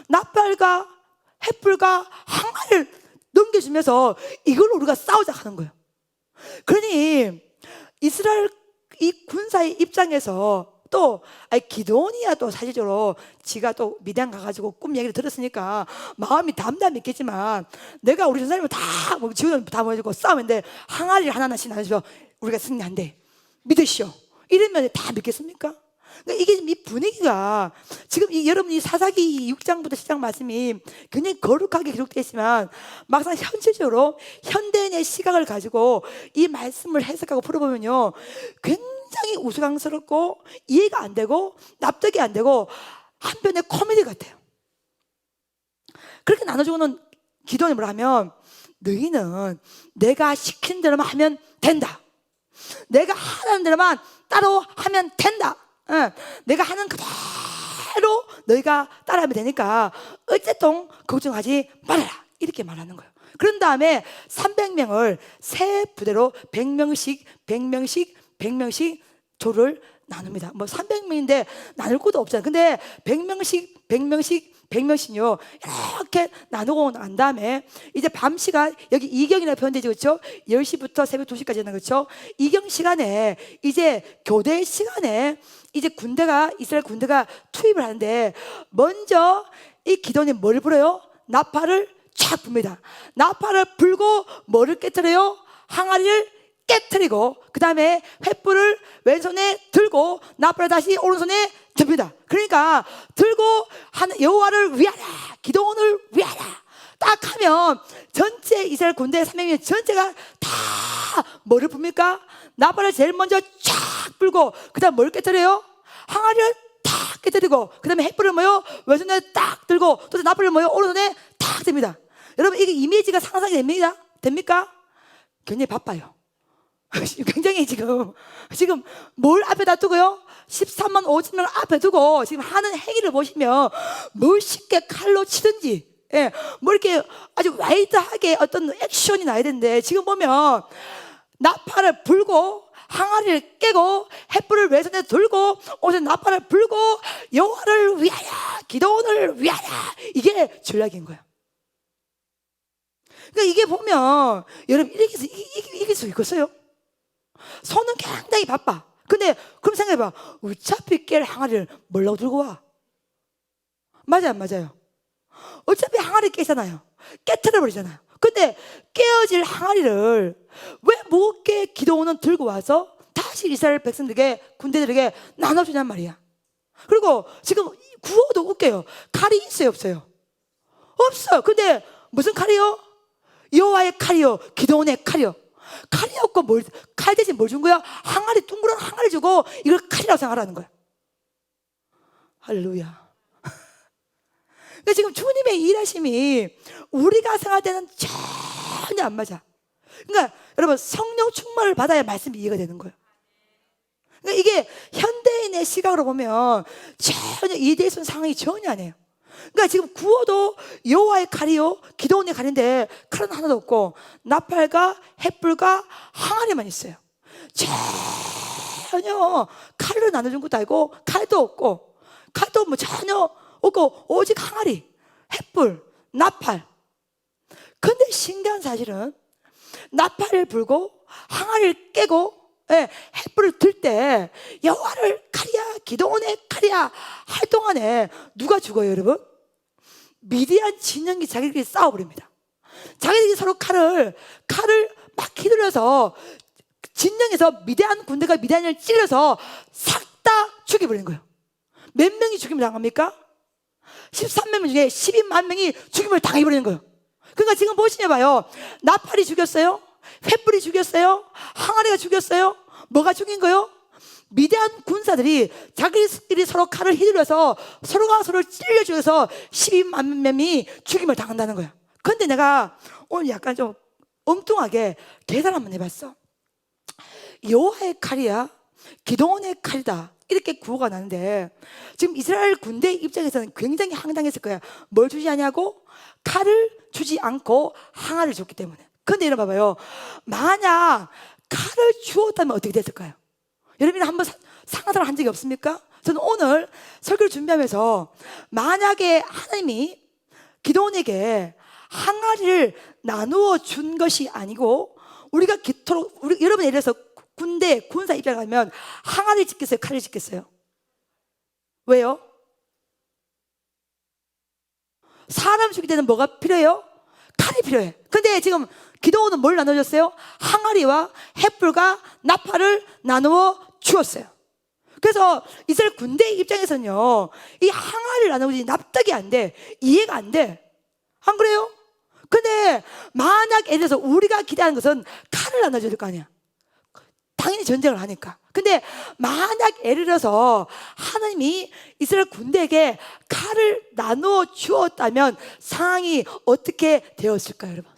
나팔과 횃불과 항아리를 넘겨주면서 이걸로 우리가 싸우자 하는 거예요. 그러니 이스라엘 이 군사의 입장에서 또 기드온이야 또 사실적으로 지가 또 미디안 가가지고 꿈 얘기를 들었으니까 마음이 담담했겠지만 내가 우리 전사님을 다 지원을 다 모여주고 싸우는데 항아리를 하나씩 나눠서 우리가 승리한대 믿으시오 이러면 다 믿겠습니까? 그러니까 이게 이 분위기가 지금 여러분 이 사사기 6장부터 10장 말씀이 굉장히 거룩하게 기록되어 있지만 막상 현실적으로 현대인의 시각을 가지고 이 말씀을 해석하고 풀어보면요 굉장히 우스꽝스럽고 이해가 안 되고 납득이 안 되고 한편의 코미디 같아요. 그렇게 나눠주고는 기도원이 뭐라 하면 너희는 내가 시킨 대로만 하면 된다. 내가 하라는 대로만 따로 하면 된다. 내가 하는 그대로 너희가 따라하면 되니까 어쨌든 걱정하지 말아라 이렇게 말하는 거예요. 그런 다음에 300명을 세 부대로 100명씩 조를 나눕니다. 뭐 300명인데 나눌 것도 없잖아요. 근데 100명씩요 이렇게 나누고 난 다음에 이제 밤 시간 여기 이경이라고 표현되죠, 그렇죠? 10시부터 새벽 2시까지는 그렇죠? 이경 시간에 이제 교대 시간에 이제 이스라엘 군대가 투입을 하는데 먼저 이 기도원이 뭘 불어요? 나팔을 쫙 붑니다. 나팔을 불고 뭐를 깨뜨려요? 항아리를 깨뜨리고 그 다음에 횃불을 왼손에 들고 나팔을 다시 오른손에 듭니다. 그러니까 들고 여호와를 위하라, 기도원을 위하라 딱 하면 전체 이스라엘 군대 300명 전체가 다 뭐를 붑니까? 나팔을 제일 먼저 쫙 불고 그 다음 뭘 깨뜨려요? 항아리를 탁 깨뜨리고 그 다음에 횃불을 뭐요? 왼손에 딱 들고 또 나팔을 뭐요? 오른손에 탁 듭니다. 여러분 이게 이미지가 상상이 됩니까? 굉장히 바빠요. 굉장히 지금 뭘 앞에다 두고요? 13만 5천 명을 앞에 두고 지금 하는 행위를 보시면 멋있게 칼로 치든지 뭐 이렇게 아주 와이드하게 어떤 액션이 나야 되는데 지금 보면 나팔을 불고 항아리를 깨고 횃불을 왼손에 들고 오른손에 나팔을 불고 여호와를 위하여 기도원을 위하여, 이게 전략인 거예요. 그러니까 이게 보면 여러분 이렇게 해서 이길 수 있겠어요? 손은 굉장히 바빠. 근데 그럼 생각해봐. 어차피 깰 항아리를 뭘로 들고 와? 맞아요, 안 맞아요? 어차피 항아리 깨잖아요. 깨트려 버리잖아요. 근데 깨어질 항아리를 왜 못 깨 기도원은 들고 와서 다시 이스라엘 백성들에게, 군대들에게 나눠주냔 말이야. 그리고 지금 구호도 웃겨요. 칼이 있어요, 없어요? 없어. 근데 무슨 칼이요? 여호와의 칼이요, 기도원의 칼이요. 칼이 없고 칼 대신 뭘 준 거야? 항아리, 둥그런 항아리 주고 이걸 칼이라고 생각하라는 거야. 할렐루야. 그러니까 지금 주님의 일하심이 우리가 생각할 때는 전혀 안 맞아. 그러니까 여러분, 성령 충만을 받아야 말씀이 이해가 되는 거예요. 그러니까 이게 현대인의 시각으로 보면 전혀 이해될 수 있는 상황이 전혀 아니에요. 그러니까 지금 구호도 여호와의 칼이요 기도원의 칼인데 칼은 하나도 없고 나팔과 횃불과 항아리만 있어요. 전혀 칼을 나눠준 것도 아니고 칼도 없고 칼도 뭐 전혀 없고 오직 항아리, 횃불, 나팔. 근데 신기한 사실은 나팔을 불고 항아리를 깨고 횃불을 들 때 여호와를 칼이야 기도원의 칼이야 할 동안에 누가 죽어요, 여러분? 미디안 진영이 자기들끼리 싸워버립니다. 자기들이 서로 칼을 막 휘둘러서 진영에서 미디안 군대가 미디안을 찔러서 싹 다 죽여버리는 거예요. 몇 명이 죽임을 당합니까? 13명 중에 12만 명이 죽임을 당해버리는 거예요. 그러니까 지금 보시면 나팔이 죽였어요? 횃불이 죽였어요? 항아리가 죽였어요? 뭐가 죽인 거예요? 미디안 군사들이 자기들이 서로 칼을 휘둘러서 서로가 서로를 찔려 죽여서 12만 명이 죽임을 당한다는 거예요. 그런데 내가 오늘 약간 좀 엉뚱하게 계산 한번 해봤어. 여호와의 칼이야 기도원의 칼이다, 이렇게 구호가 나는데 지금 이스라엘 군대 입장에서는 굉장히 황당했을 거야. 뭘 주지 않냐고? 칼을 주지 않고 항아리를 줬기 때문에. 그런데 여러분 봐봐요. 만약 칼을 주었다면 어떻게 됐을까요? 여러분이 한번 상상을 한 적이 없습니까? 저는 오늘 설교를 준비하면서 만약에 하나님이 기도원에게 항아리를 나누어 준 것이 아니고 우리가 여러분 예를 들어서 군대 군사 입장에 가면 항아리 짓겠어요, 칼을 짓겠어요? 왜요? 사람 죽일 때는 뭐가 필요해요? 칼이 필요해. 근데 지금 기도원은 뭘 나눠줬어요? 항아리와 횃불과 나팔을 나누어 주었어요. 그래서 이스라엘 군대 입장에서는요, 이 항아리를 나누지 납득이 안 돼. 이해가 안 돼. 안 그래요? 근데 만약 예를 들어서 우리가 기대하는 것은 칼을 나눠줘야 될 거 아니야. 당연히 전쟁을 하니까. 근데 만약 예를 들어서 하나님이 이스라엘 군대에게 칼을 나누어 주었다면 상황이 어떻게 되었을까요, 여러분?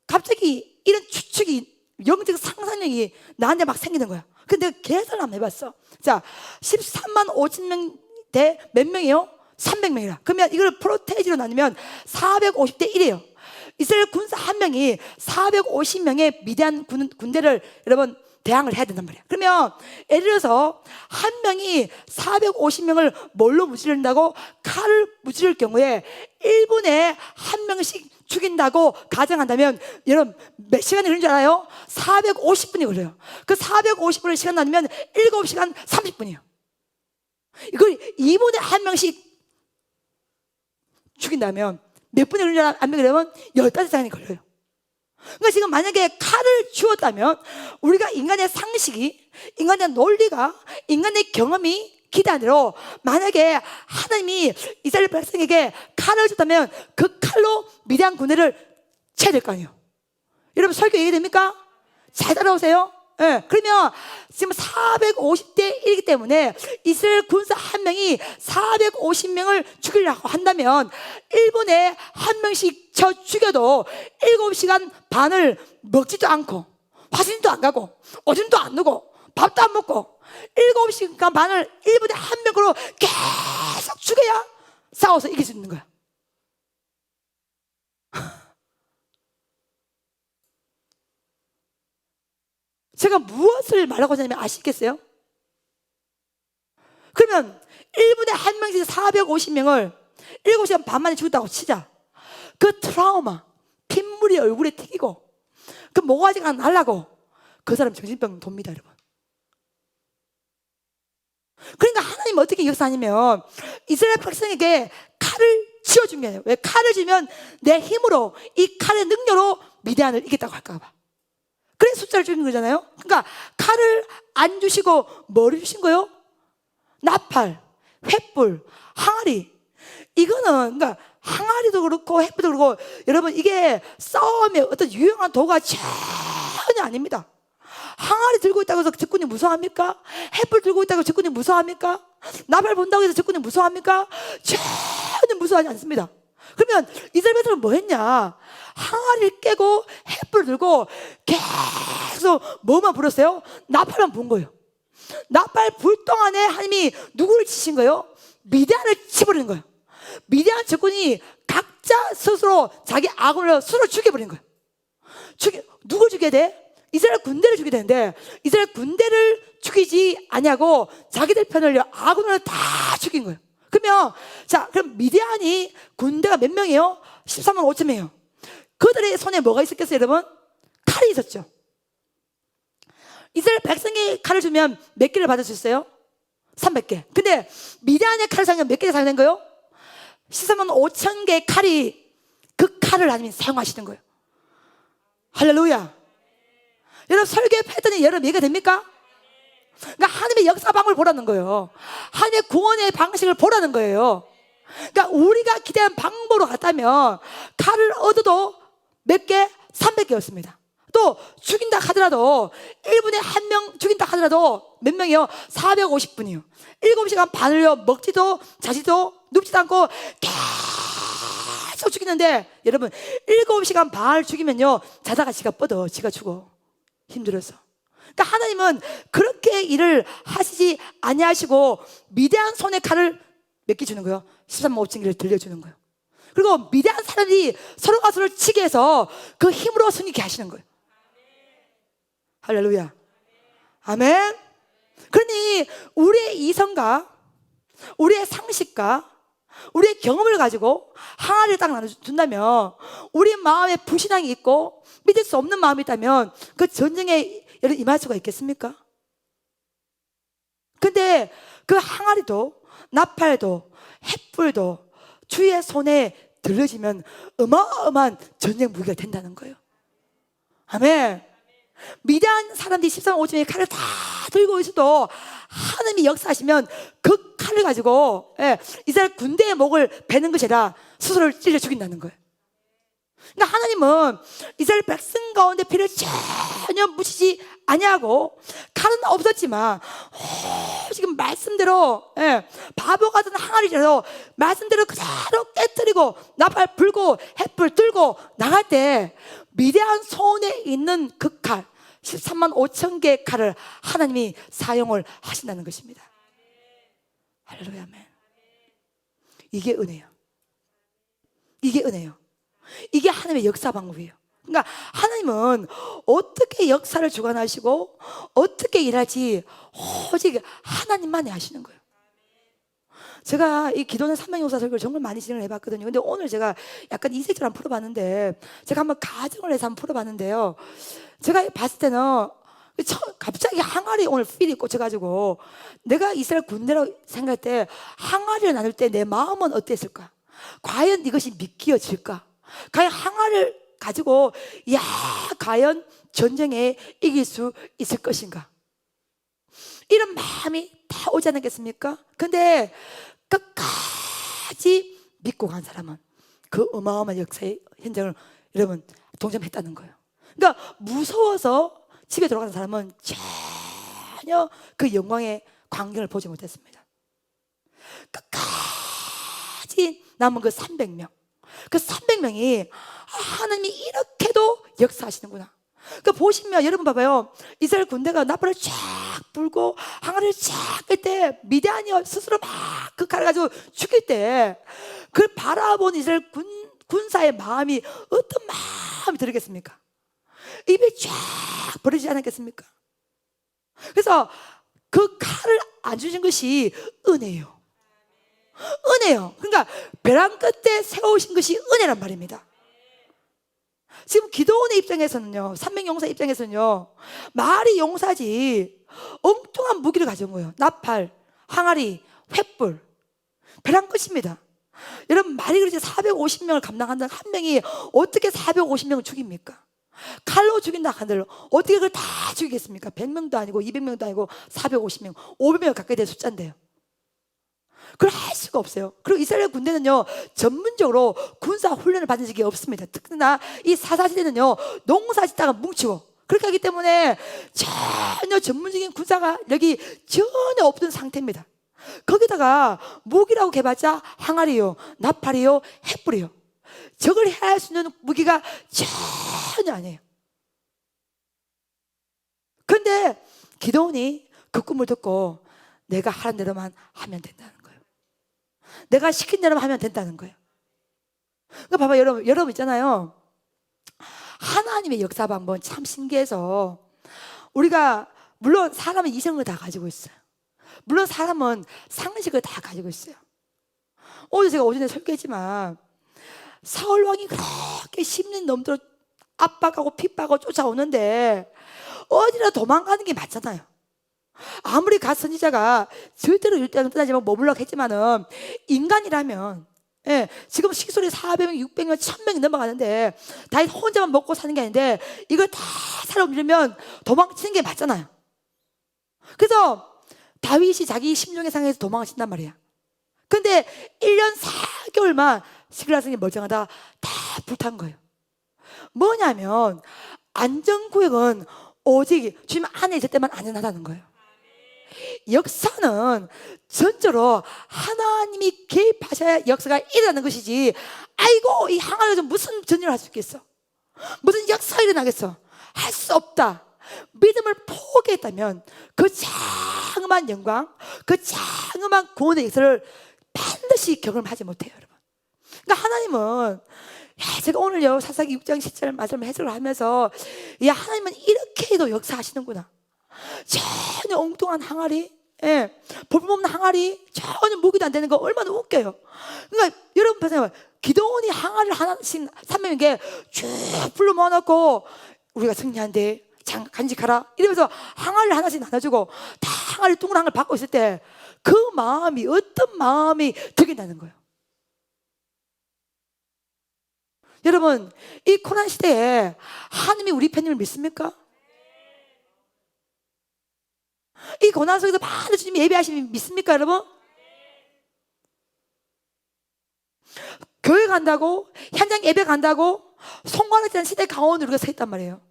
갑자기 이런 추측이, 영적 상상력이 나한테 막 생기는 거야. 근데 내가 계산을 한번 해봤어. 자, 13만 5천 명 대 몇 명이요? 300명이라. 그러면 이걸 프로테이지로 나누면 450대 1이에요. 이스라엘 군사 한 명이 450명의 미디안 군대를 여러분 대항을 해야 된단 말이야. 그러면 예를 들어서 한 명이 450명을 뭘로 무찌른다고? 칼을 무찌를 경우에 1분에 한 명씩 죽인다고 가정한다면 여러분 몇 시간이 걸리는 줄 알아요? 450분이 걸려요. 그 450분을 시간 나누면 7시간 30분이에요. 이걸 2분에 한 명씩 죽인다면 몇 분이 걸리는 줄 알아요? 여러분 15시간이 걸려요. 그러니까 지금 만약에 칼을 주었다면 우리가 인간의 상식이, 인간의 논리가, 인간의 경험이 기대하대로 만약에 하나님이 이스라엘 백성에게 칼을 줬다면 그 칼로 미디안 군대를 쳐야 될 거 아니에요. 여러분 설교 이해됩니까? 잘 따라오세요. 네. 그러면 지금 450대 1이기 때문에 이스라엘 군사 한 명이 450명을 죽이려고 한다면 1분에 한 명씩 쳐 죽여도 7시간 반을 먹지도 않고 화장도 안 가고 오줌도 안 누고 밥도 안 먹고 7시간 반을 1분에 한 명으로 계속 죽여야 싸워서 이길 수 있는 거야. 제가 무엇을 말하고 하냐면 아시겠어요? 그러면 1분에 한 명씩 450명을 7시간 반 만에 죽었다고 치자. 그 트라우마, 핏물이 얼굴에 튀기고 그 모가지가 날라고 그 사람 정신병 돕니다, 여러분. 그러니까 하나님은 어떻게 역사하냐면 이스라엘 백성에게 칼을 쥐어준 게 아니에요. 왜? 칼을 쥐면 내 힘으로 이 칼의 능력으로 미디안을 이겼다고 할까 봐. 그래서 숫자를 주는 거잖아요. 그러니까 칼을 안 주시고 뭐를 주신 거예요? 나팔, 횃불, 항아리. 이거는 그러니까 항아리도 그렇고 횃불도 그렇고 여러분 이게 싸움의 어떤 유용한 도구가 전혀 아닙니다. 항아리 들고 있다고 해서 적군이 무서워합니까? 횃불 들고 있다고 적군이 무서워합니까? 나팔 본다고 해서 적군이 무서워합니까? 전혀 무서워하지 않습니다. 그러면 이스라엘 백성은 뭐 했냐? 항아리를 깨고 횃불을 들고 계속 뭐만 불었어요? 나팔만 본 거예요. 나팔 불 동안에 하나님이 누구를 치신 거예요? 미디안을 치버리는 거예요. 미디안 적군이 각자 스스로 자기 아군을 스스로 죽여버린 거예요. 누굴 죽여야 돼? 이스라엘 군대를 죽여야 되는데 이스라엘 군대를 죽이지 아니하고 자기들 편을 아군을 다 죽인 거예요. 그러면 그럼 미디안이 군대가 몇 명이에요? 13만 5천 명이에요. 그들의 손에 뭐가 있었겠어요, 여러분? 칼이 있었죠. 이스라엘 백성이 칼을 주면 몇 개를 받을 수 있어요? 300개. 근데 미디안의 칼을 사용하면 몇 개를 사용된 거예요? 13만 5천 개의 칼이 그 칼을 하나님이 사용하시는 거예요. 할렐루야. 여러분 설교했더니 여러분 이해가 됩니까? 그러니까 하나님의 역사 방법을 보라는 거예요. 하나님의 구원의 방식을 보라는 거예요. 그러니까 우리가 기대한 방법으로 갔다면 칼을 얻어도 몇 개? 300개였습니다. 또 죽인다 하더라도 1분에 한 명 죽인다 하더라도 몇 명이요? 450분이요 7시간 반을요 먹지도 자지도 눕지도 않고 계속 죽이는데 여러분 7시간 반을 죽이면요 자다가 지가 뻗어 지가 죽어 힘들어서. 그러니까 하나님은 그렇게 일을 하시지 아니하시고 미디안 손에 칼을 몇 개 주는 거예요? 13만 5천 개를 들려주는 거예요. 그리고 미디안 사람들이 서로가 서로를 치게 해서 그 힘으로 승리케 하시는 거예요. 할렐루야. 아멘. 그러니 우리의 이성과 우리의 상식과 우리의 경험을 가지고 항아리를 딱 나눠준다면 우리 마음에 불신앙이 있고 믿을 수 없는 마음이 있다면 그 전쟁에 임할 수가 있겠습니까? 근데 그 항아리도 나팔도 횃불도 주의 손에 들려지면 어마어마한 전쟁 무기가 된다는 거예요. 아멘. 미디안 사람들이 13만 5천의 칼을 다 들고 있어도 하나님이 역사하시면 그 칼을 가지고 이스라엘 군대의 목을 베는 것이 아니라 스스로를 찔러 죽인다는 거예요. 그러니까 하나님은 이스라엘 백성 가운데 피를 전혀 묻히지 아니하고 칼은 없었지만 지금 말씀대로 바보 같은 항아리라도 말씀대로 그대로 깨뜨리고 나팔 불고 횃불 들고 나갈 때 미디안 손에 있는 그 칼 13만 5천 개의 칼을 하나님이 사용을 하신다는 것입니다. 할렐루야. 아멘. 이게 은혜예요. 이게 은혜예요. 이게 하나님의 역사 방법이에요. 그러니까 하나님은 어떻게 역사를 주관하시고 어떻게 일할지 오직 하나님만이 아시는 거예요. 제가 이 기도는 삼명용사 설교를 정말 많이 진행을 해봤거든요. 근데 오늘 제가 약간 이색적으로 한번 풀어봤는데 제가 한번 가정을 해서 한번 풀어봤는데요. 제가 봤을 때는 갑자기 항아리 오늘 필이 꽂혀가지고 내가 이스라엘 군대라고 생각할 때 항아리를 나눌 때 내 마음은 어땠을까? 과연 이것이 믿겨질까? 과연 항아리를 가지고 과연 전쟁에 이길 수 있을 것인가? 이런 마음이 다 오지 않겠습니까? 근데 끝까지 믿고 간 사람은 그 어마어마한 역사의 현장을 여러분 동참했다는 거예요. 그러니까 무서워서 집에 돌아가는 사람은 전혀 그 영광의 광경을 보지 못했습니다. 끝까지 남은 그 300명 그 300명이 하나님이 이렇게도 역사하시는구나. 그러니까 보시면 여러분 봐봐요. 이스라엘 군대가 나팔을 쫙 불고 항아리를 쫙 끌 때 미디안이 스스로 막 그 칼을 가지고 죽일 때 그걸 바라본 이스라엘 군사의 마음이 어떤 마음이 들겠습니까? 입이 쫙 벌어지지 않았겠습니까? 그래서 그 칼을 안 주신 것이 은혜예요. 은혜요. 그러니까 벼랑 끝에 세우신 것이 은혜란 말입니다. 지금 기도원의 입장에서는요, 300용사 입장에서는요, 말이 용사지 엉뚱한 무기를 가져온 거예요. 나팔, 항아리, 횃불, 벼랑 끝입니다. 여러분, 말이 그렇지 450명을 감당한다는 한 명이 어떻게 450명을 죽입니까? 칼로 죽인다 한들 어떻게 그걸 다 죽이겠습니까? 100명도 아니고 200명도 아니고 450명, 500명 가까이 될 숫자인데요. 그걸 할 수가 없어요. 그리고 이스라엘 군대는요, 전문적으로 군사 훈련을 받은 적이 없습니다. 특히나 이 사사시대는요, 농사 짓다가 뭉치고 그렇게 하기 때문에 전혀 전문적인 군사가력이 전혀 없던 상태입니다. 거기다가 무기라고 해봤자 항아리요, 나팔이요, 횃불이요. 적을 해할 수 있는 무기가 전혀 아니에요. 그런데 기도원이 그 꿈을 듣고 내가 하란 대로만 하면 된다는 거예요. 내가 시킨 대로만 하면 된다는 거예요. 그러니까 봐봐, 여러분 있잖아요. 하나님의 역사 방법은 참 신기해서, 우리가 물론 사람은 이성을 다 가지고 있어요. 물론 사람은 상식을 다 가지고 있어요. 어제 제가 오전에 설교했지만 사울 왕이 그렇게 10년 넘도록 압박하고 핍박하고 쫓아오는데 어디라 도망가는 게 맞잖아요. 아무리 갓 선지자가 절대로 율단을 떠나지만 머물라고 했지만은 인간이라면, 지금 식솔이 400명, 600명, 1000명이 넘어가는데 다윗 혼자만 먹고 사는 게 아닌데 이걸 다 살아오려면 도망치는 게 맞잖아요. 그래서 다윗이 자기 심령의 상에서 도망친단 말이야. 근데 1년 4개월만 시글라성이 멀쩡하다 다 불탄 거예요. 뭐냐면 안전구역은 오직 주님 안에 있을 때만 안전하다는 거예요. 역사는 전적으로 하나님이 개입하셔야 역사가 일어나는 것이지, 아이고 이 항아리가 무슨 전율을 할 수 있겠어, 무슨 역사가 일어나겠어, 할 수 없다. 믿음을 포기했다면 그 장엄한 영광, 그 장엄한 구원의 역사를 반드시 경험하지 못해요, 여러분. 그러니까 하나님은, 제가 오늘요 사사기 6장 10절 말씀을 해석을 하면서, 야, 하나님은 이렇게 해도 역사하시는구나. 전혀 엉뚱한 항아리, 볼품없는 항아리, 전혀 무기도 안 되는 거 얼마나 웃겨요. 그러니까 여러분 보세요. 기도원이 항아리를 하나씩 300명에게 쭉 불러 모아놓고 우리가 승리한데 간직하라 이러면서 항아리를 하나씩 나눠주고 다 항아리 둥그런 걸 받고 있을 때 그 마음이 어떤 마음이 들게 나는 거예요. 여러분, 이 고난 시대에 하나님이 우리 편임을 믿습니까? 이 고난 속에서 많은 주님 예배하시면 믿습니까, 여러분? 교회 간다고, 현장 예배 간다고 송관하지 않은 시대 가운데 우리가 서 있단 말이에요.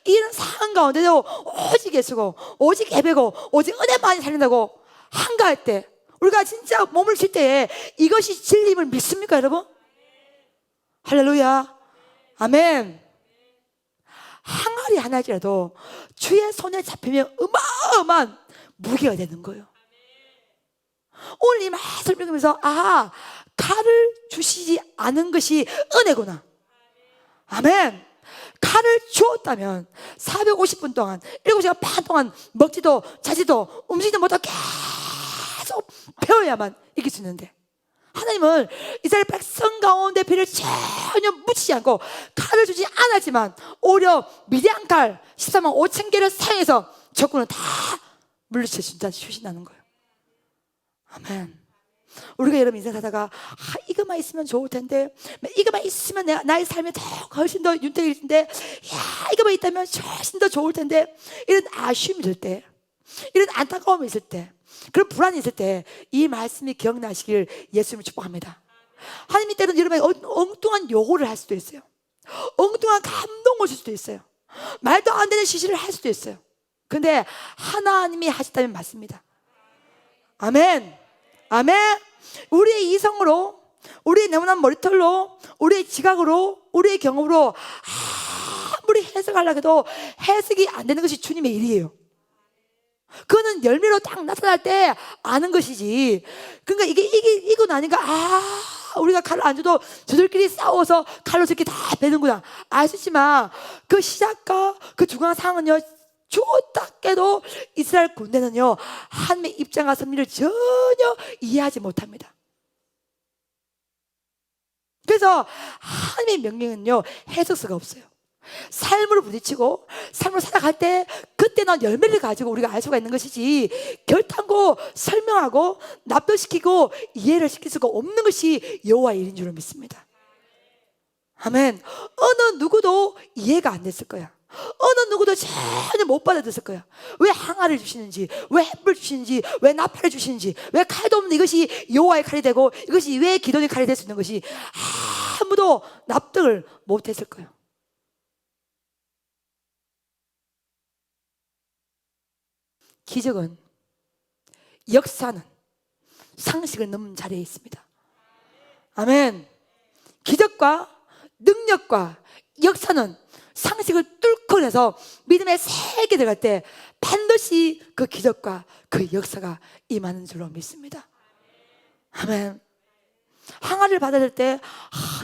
이런 상황 가운데도 오직 예수고 오직 예배고 오직 은혜만이 살린다고 한가할 때, 우리가 진짜 몸을 쉴 때에 이것이 진리임을 믿습니까, 여러분? 할렐루야, 아멘. 항아리 하나지라도 주의 손에 잡히면 어마어마한 무게가 되는 거예요. 오늘 이 말씀을 읽으면서 칼을 주시지 않은 것이 은혜구나. 아멘. 칼을 주었다면 450분 동안 7시간 반 동안 먹지도 자지도 움직이지도 못하고 계속 배워야만 이길 수 있는데, 하나님은 이스라엘 백성 가운데 피를 전혀 묻히지 않고 칼을 주지 않았지만 오히려 미디안 칼 14만 5천 개를 사용해서 적군을 다 물리쳐 준다, 주신다는 거예요. 아멘. 우리가 여러분 인생 살다가 이것만 있으면 좋을 텐데, 이것만 있으면 나의 삶이 더 훨씬 더 윤택일 텐데, 이것만 있다면 훨씬 더 좋을 텐데, 이런 아쉬움이 들 때, 이런 안타까움이 있을 때, 그런 불안이 있을 때 이 말씀이 기억나시길 예수님을 축복합니다. 하나님이 때로는 여러분에게 엉뚱한 요구를 할 수도 있어요. 엉뚱한 감동을 줄 수도 있어요. 말도 안 되는 지시를 할 수도 있어요. 근데 하나님이 하셨다면 맞습니다. 아멘. 아멘. 우리의 이성으로, 우리의 네모난 머리털로, 우리의 지각으로, 우리의 경험으로 아무리 해석하려고 해도 해석이 안 되는 것이 주님의 일이에요. 그거는 열매로 딱 나타날 때 아는 것이지. 그러니까 이게 이거 아닌가? 우리가 칼을 안 줘도 저들끼리 싸워서 칼로 저렇게 다 베는구나 알 수 있지만, 그 시작과 그 중간 상황은요 주었다께도 이스라엘 군대는요 하나님의 입장과 섭리를 전혀 이해하지 못합니다. 그래서 하나님의 명령은요 해석서가 없어요. 삶으로 부딪히고 삶으로 살아갈 때 그때 난 열매를 가지고 우리가 알 수가 있는 것이지, 결단코 설명하고 납득시키고 이해를 시킬 수가 없는 것이 여호와의 일인 줄을 믿습니다. 아멘. 어느 누구도 이해가 안 됐을 거야. 어느 누구도 전혀 못 받아들였을 거야. 왜 항아를 주시는지, 왜 햇불 주시는지, 왜 나팔을 주시는지, 왜 칼도 없는 이것이 여호와의 칼이 되고 이것이 왜 기도의 칼이 될 수 있는 것이 아무도 납득을 못했을 거예요. 기적은, 역사는 상식을 넘는 자리에 있습니다. 아멘. 기적과 능력과 역사는 상식을 뚫고 내서 믿음의 세계 들어갈 때 반드시 그 기적과 그 역사가 임하는 줄로 믿습니다. 아멘. 항아리를 받아들일 때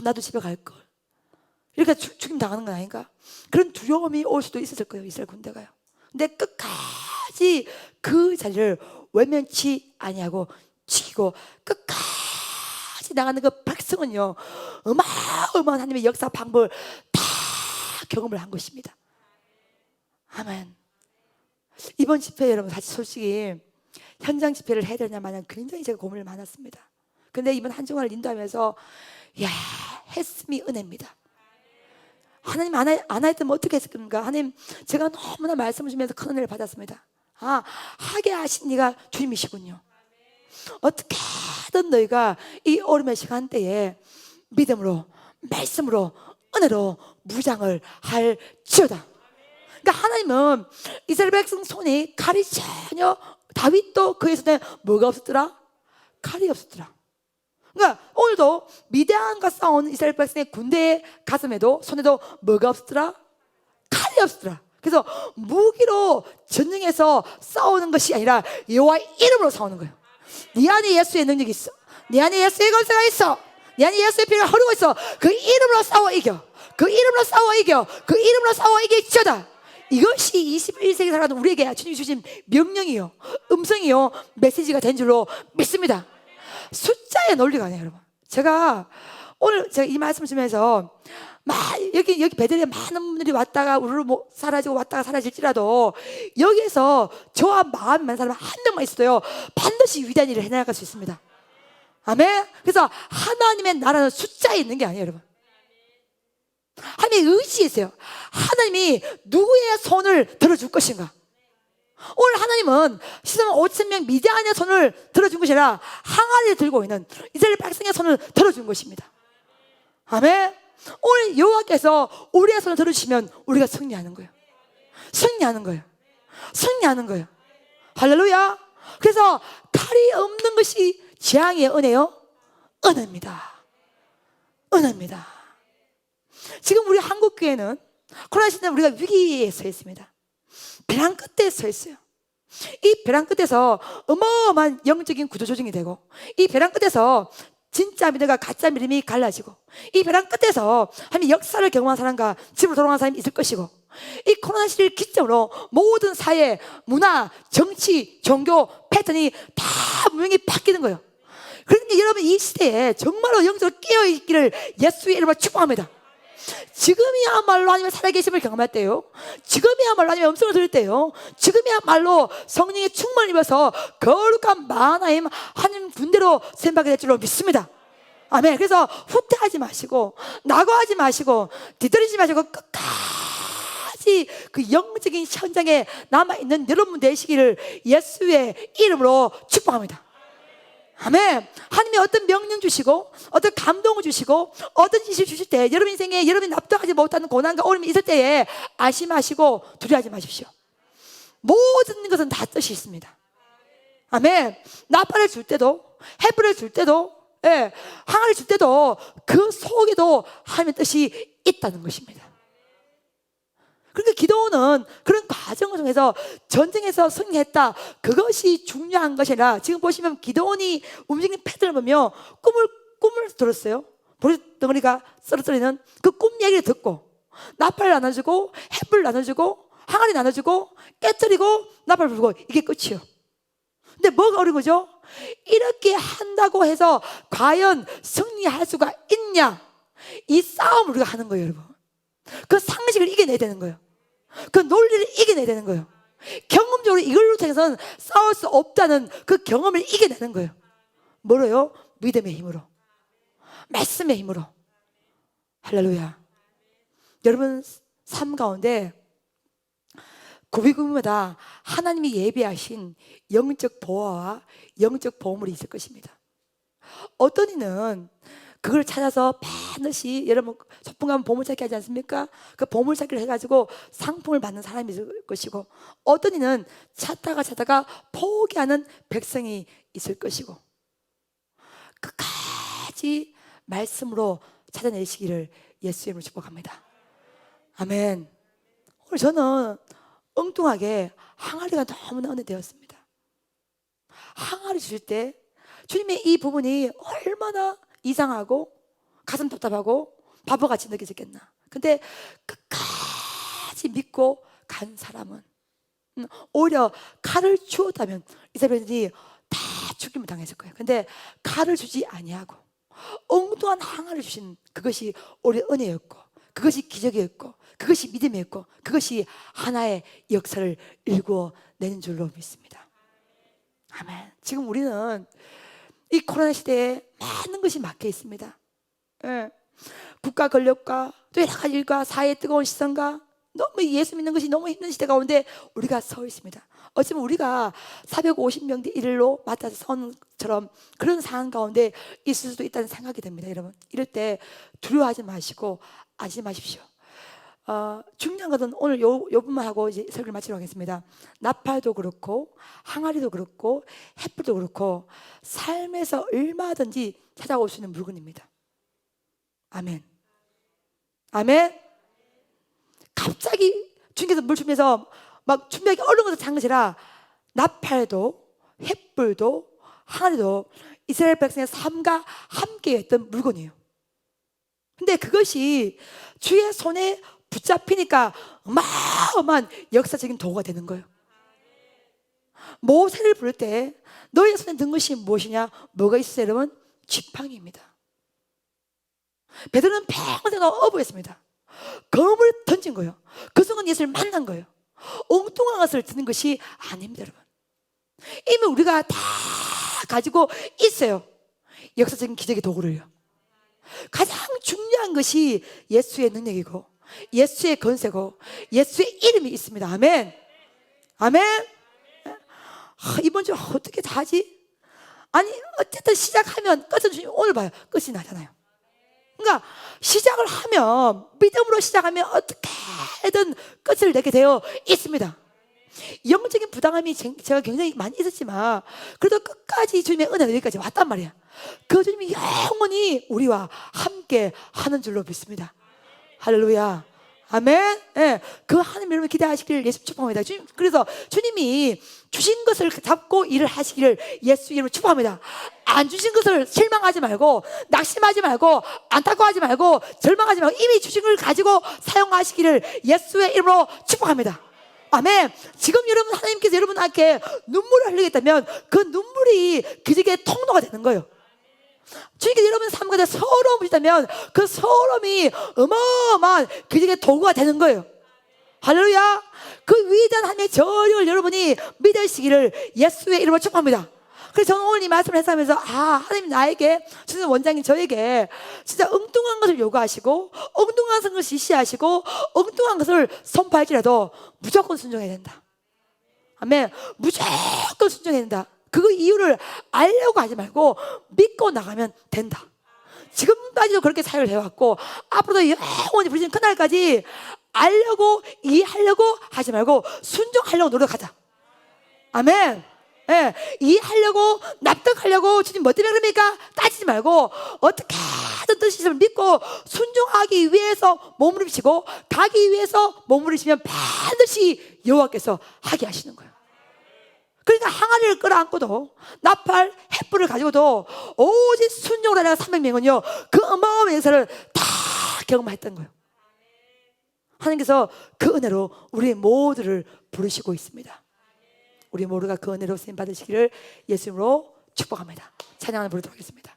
나도 집에 갈걸, 이렇게 죽임 당하는 건 아닌가, 그런 두려움이 올 수도 있었을 거예요. 이스라엘 군대가요. 근데 끝까지 그 자리를 외면치 아니하고 지키고 끝까지 나가는 그 백성은요 어마어마한 하나님의 역사 방법을 다 경험을 한 것입니다. 아멘. 이번 집회 여러분 사실 솔직히 현장 집회를 해야 되냐 마냐 굉장히 제가 고민을 많았습니다. 근데 이번 한 주간을 인도하면서 했음이 은혜입니다. 하나님 안 했으면 어떻게 했을까? 하나님, 제가 너무나 말씀을 주면서 큰 은혜를 받았습니다. 하게 하신 네가 주님이시군요. 어떻게든 너희가 이 어려움의 시간대에 믿음으로, 말씀으로, 은혜로 무장을 할지어다. 그러니까 하나님은 이스라엘 백성 손에 칼이 전혀, 다윗도 그의 손에 뭐가 없었더라? 칼이 없었더라. 그러니까 오늘도 미디안과 싸운 이스라엘 백성의 군대의 가슴에도 손에도 뭐가 없었더라? 칼이 없었더라. 그래서 무기로 전쟁에서 싸우는 것이 아니라 여호와의 이름으로 싸우는 거예요. 네 안에 예수의 능력이 있어. 네 안에 예수의 권세가 있어. 네 안에 예수의 피가 흐르고 있어. 그 이름으로 싸워 이겨. 그 이름으로 싸워 이겨. 그 이름으로 싸워 이기쳐다. 이것이 21세기 살아가는 우리에게 주님이 주신 명령이요, 음성이요, 메시지가 된 줄로 믿습니다. 숫자의 논리가 아니에요, 여러분. 제가 오늘 이 말씀 주면서 여기 베들레헴 많은 분들이 왔다가 우르르 사라지고 왔다가 사라질지라도 여기에서 저와 마음이 많은 사람 한 명만 있어도요 반드시 위대한 일을 해나갈 수 있습니다. 아멘. 그래서 하나님의 나라는 숫자에 있는 게 아니에요, 여러분. 하나님의 의지에 있어요. 하나님이 누구의 손을 들어줄 것인가. 오늘 하나님은 시선 5,000명 미디안의 손을 들어준 것이 아니라 항아리를 들고 있는 이스라엘 백성의 손을 들어준 것입니다. 아멘. 오늘 여호와께서 우리의 손을 들어주시면 우리가 승리하는 거예요. 승리하는 거예요. 승리하는 거예요. 할렐루야. 그래서 칼이 없는 것이 재앙의 은혜요? 은혜입니다. 은혜입니다. 지금 우리 한국교회는 코로나 시대에 우리가 위기에 서 있습니다. 벼랑 끝에 서 있어요. 이 벼랑 끝에서 어마어마한 영적인 구조조정이 되고, 이 벼랑 끝에서 진짜 믿음과 가짜 믿음이 갈라지고, 이 벼랑 끝에서 하나님의 역사를 경험한 사람과 집으로 돌아간 사람이 있을 것이고, 이 코로나 시대를 기점으로 모든 사회, 문화, 정치, 종교 패턴이 다 분명히 바뀌는 거예요. 그러니까 여러분 이 시대에 정말로 영적으로 깨어있기를 예수의 이름으로 축복합니다. 지금이야말로 하나님의 살아계심을 경험할 때요, 지금이야말로 하나님의 음성을 들을 때요, 지금이야말로 성령의 충만을 입어서 거룩한 마하나임 하나님 군대로 선박이 될 줄로 믿습니다. 아멘. 그래서 후퇴하지 마시고 낙오하지 마시고 뒤떨리지 마시고 끝까지 그 영적인 현장에 남아있는 여러분 되시기를 예수의 이름으로 축복합니다. 아멘. 하나님이 어떤 명령 주시고 어떤 감동을 주시고 어떤 지시를 주실 때 여러분 인생에 여러분이 납득하지 못하는 고난과 어려움이 있을 때에 안심하시고 두려워하지 마십시오. 모든 것은 다 뜻이 있습니다. 아멘. 나팔을 줄 때도, 햇불을 줄 때도, 항아리를 줄 때도 그 속에도 하나님의 뜻이 있다는 것입니다. 그러니까 기도는 그런 과정을 통해서 전쟁에서 승리했다, 그것이 중요한 것이 아니라, 지금 보시면 기도원이 움직이는 패턴을 보면 꿈을 들었어요. 보리덩어리가 쓰러뜨리는 그 꿈 얘기를 듣고 나팔을 나눠주고 햇불을 나눠주고 항아리 나눠주고 깨뜨리고 나팔 불고 이게 끝이에요. 근데 뭐가 어려운 거죠? 이렇게 한다고 해서 과연 승리할 수가 있냐? 이 싸움을 우리가 하는 거예요, 여러분. 그 상식을 이겨내야 되는 거예요. 그 논리를 이겨내야 되는 거예요. 경험적으로 이걸로 통해서는 싸울 수 없다는 그 경험을 이겨내는 거예요. 뭐로요? 믿음의 힘으로, 말씀의 힘으로. 할렐루야. 여러분 삶 가운데 구비구비마다 하나님이 예비하신 영적 보호와 영적 보호물이 있을 것입니다. 어떤 이는 그걸 찾아서 반드시, 여러분 소풍 가면 보물찾기 하지 않습니까? 그 보물찾기를 해가지고 상품을 받는 사람이 있을 것이고, 어떤 이는 찾다가 포기하는 백성이 있을 것이고, 끝까지 말씀으로 찾아내시기를 예수 이름으로 축복합니다. 아멘. 오늘 저는 엉뚱하게 항아리가 너무나 은혜되었습니다. 항아리 주실 때 주님의 이 부분이 얼마나 이상하고 가슴 답답하고 바보같이 느껴졌겠나. 근데 끝까지 믿고 간 사람은 오히려 칼을 주었다면 이스라엘인들이 다 죽임을 당했을 거예요. 근데 칼을 주지 아니하고 엉뚱한 항아리를 주신 그것이 오히려 은혜였고, 그것이 기적이었고, 그것이 믿음이었고, 그것이 하나의 역사를 일구어내는 줄로 믿습니다. 아멘. 지금 우리는 이 코로나 시대에 많은 것이 막혀 있습니다. 예. 국가 권력과 또 여러 가지 일과 사회의 뜨거운 시선과 너무 예수 믿는 것이 너무 힘든 시대 가운데 우리가 서 있습니다. 어쩌면 우리가 450명 대 1로 맞닿아서 서는 것처럼 그런 상황 가운데 있을 수도 있다는 생각이 듭니다. 여러분, 이럴 때 두려워하지 마시고 안심하십시오. 중요한 것은 오늘 요 부분만 하고 이제 설교를 마치도록 하겠습니다. 나팔도 그렇고 항아리도 그렇고 햇불도 그렇고 삶에서 얼마든지 찾아올 수 있는 물건입니다. 아멘. 아멘. 갑자기 주님께서 물 주면서 막 준비하기 어려운 것을 작은 것이라 나팔도 햇불도 항아리도 이스라엘 백성의 삶과 함께 했던 물건이에요. 근데 그것이 주의 손에 붙잡히니까 어마어마한 역사적인 도구가 되는 거예요. 모세를 부를 때 너의 손에 든 것이 무엇이냐? 뭐가 있어요, 여러분? 지팡이입니다. 베드로는 평생 어부였습니다. 검을 던진 거예요. 그 순간 예수를 만난 거예요. 엉뚱한 것을 드는 것이 아닙니다, 여러분. 이미 우리가 다 가지고 있어요. 역사적인 기적의 도구를요. 가장 중요한 것이 예수의 능력이고 예수의 권세고 예수의 이름이 있습니다. 아멘. 아멘. 이번 주 어떻게 다 하지? 아니 어쨌든 시작하면 끝은 주님 오늘 봐요. 끝이 나잖아요. 그러니까 시작을 하면, 믿음으로 시작하면 어떻게든 끝을 내게 되어 있습니다. 영적인 부당함이 제가 굉장히 많이 있었지만 그래도 끝까지 주님의 은혜가 여기까지 왔단 말이야. 그 주님이 영원히 우리와 함께 하는 줄로 믿습니다. 할렐루야. 아멘. 예, 그 하나님 여러분 기대하시기를 예수 축복합니다. 주님, 그래서 주님이 주신 것을 잡고 일을 하시기를 예수 이름으로 축복합니다. 안 주신 것을 실망하지 말고 낙심하지 말고 안타까워하지 말고 절망하지 말고 이미 주신 걸 가지고 사용하시기를 예수의 이름으로 축복합니다. 아멘. 지금 여러분 하나님께서 여러분에게 눈물을 흘리겠다면 그 눈물이 기적의 통로가 되는 거예요. 주님께서 여러분 삶 가운데 서러움을 주시다면 그 서러움이 어마어마한 기적의 도구가 되는 거예요. 할렐루야. 그 위대한 하나님의 저력을 여러분이 믿으시기를 예수의 이름으로 축복합니다. 그래서 저는 오늘 이 말씀을 해석하면서 하나님 나에게, 진짜 원장님 저에게 진짜 엉뚱한 것을 요구하시고 엉뚱한 것을 지시하시고 엉뚱한 것을 선포할지라도 무조건 순종해야 된다. 아멘. 무조건 순종해야 된다. 그 이유를 알려고 하지 말고 믿고 나가면 된다. 지금까지도 그렇게 사역을 해왔고 앞으로도 영원히 부르시는 그날까지 알려고 이해하려고 하지 말고 순종하려고 노력하자. 아멘. 예, 이해하려고 납득하려고 주님 뭐 때문에 그럽니까? 따지지 말고 어떻게든 뜻을 믿고 순종하기 위해서 몸부림치고 가기 위해서 몸부림치면 반드시 여호와께서 하게 하시는 거예요. 그러니까 항아리를 끌어안고도 나팔 햇불을 가지고도 오직 순종을 하다가 300명은요 그 어마어마한 역사를 다 경험했던 거예요. 하나님께서 그 은혜로 우리 모두를 부르시고 있습니다. 우리 모두가 그 은혜로 쓰임 받으시기를 예수님으로 축복합니다. 찬양을 부르도록 하겠습니다.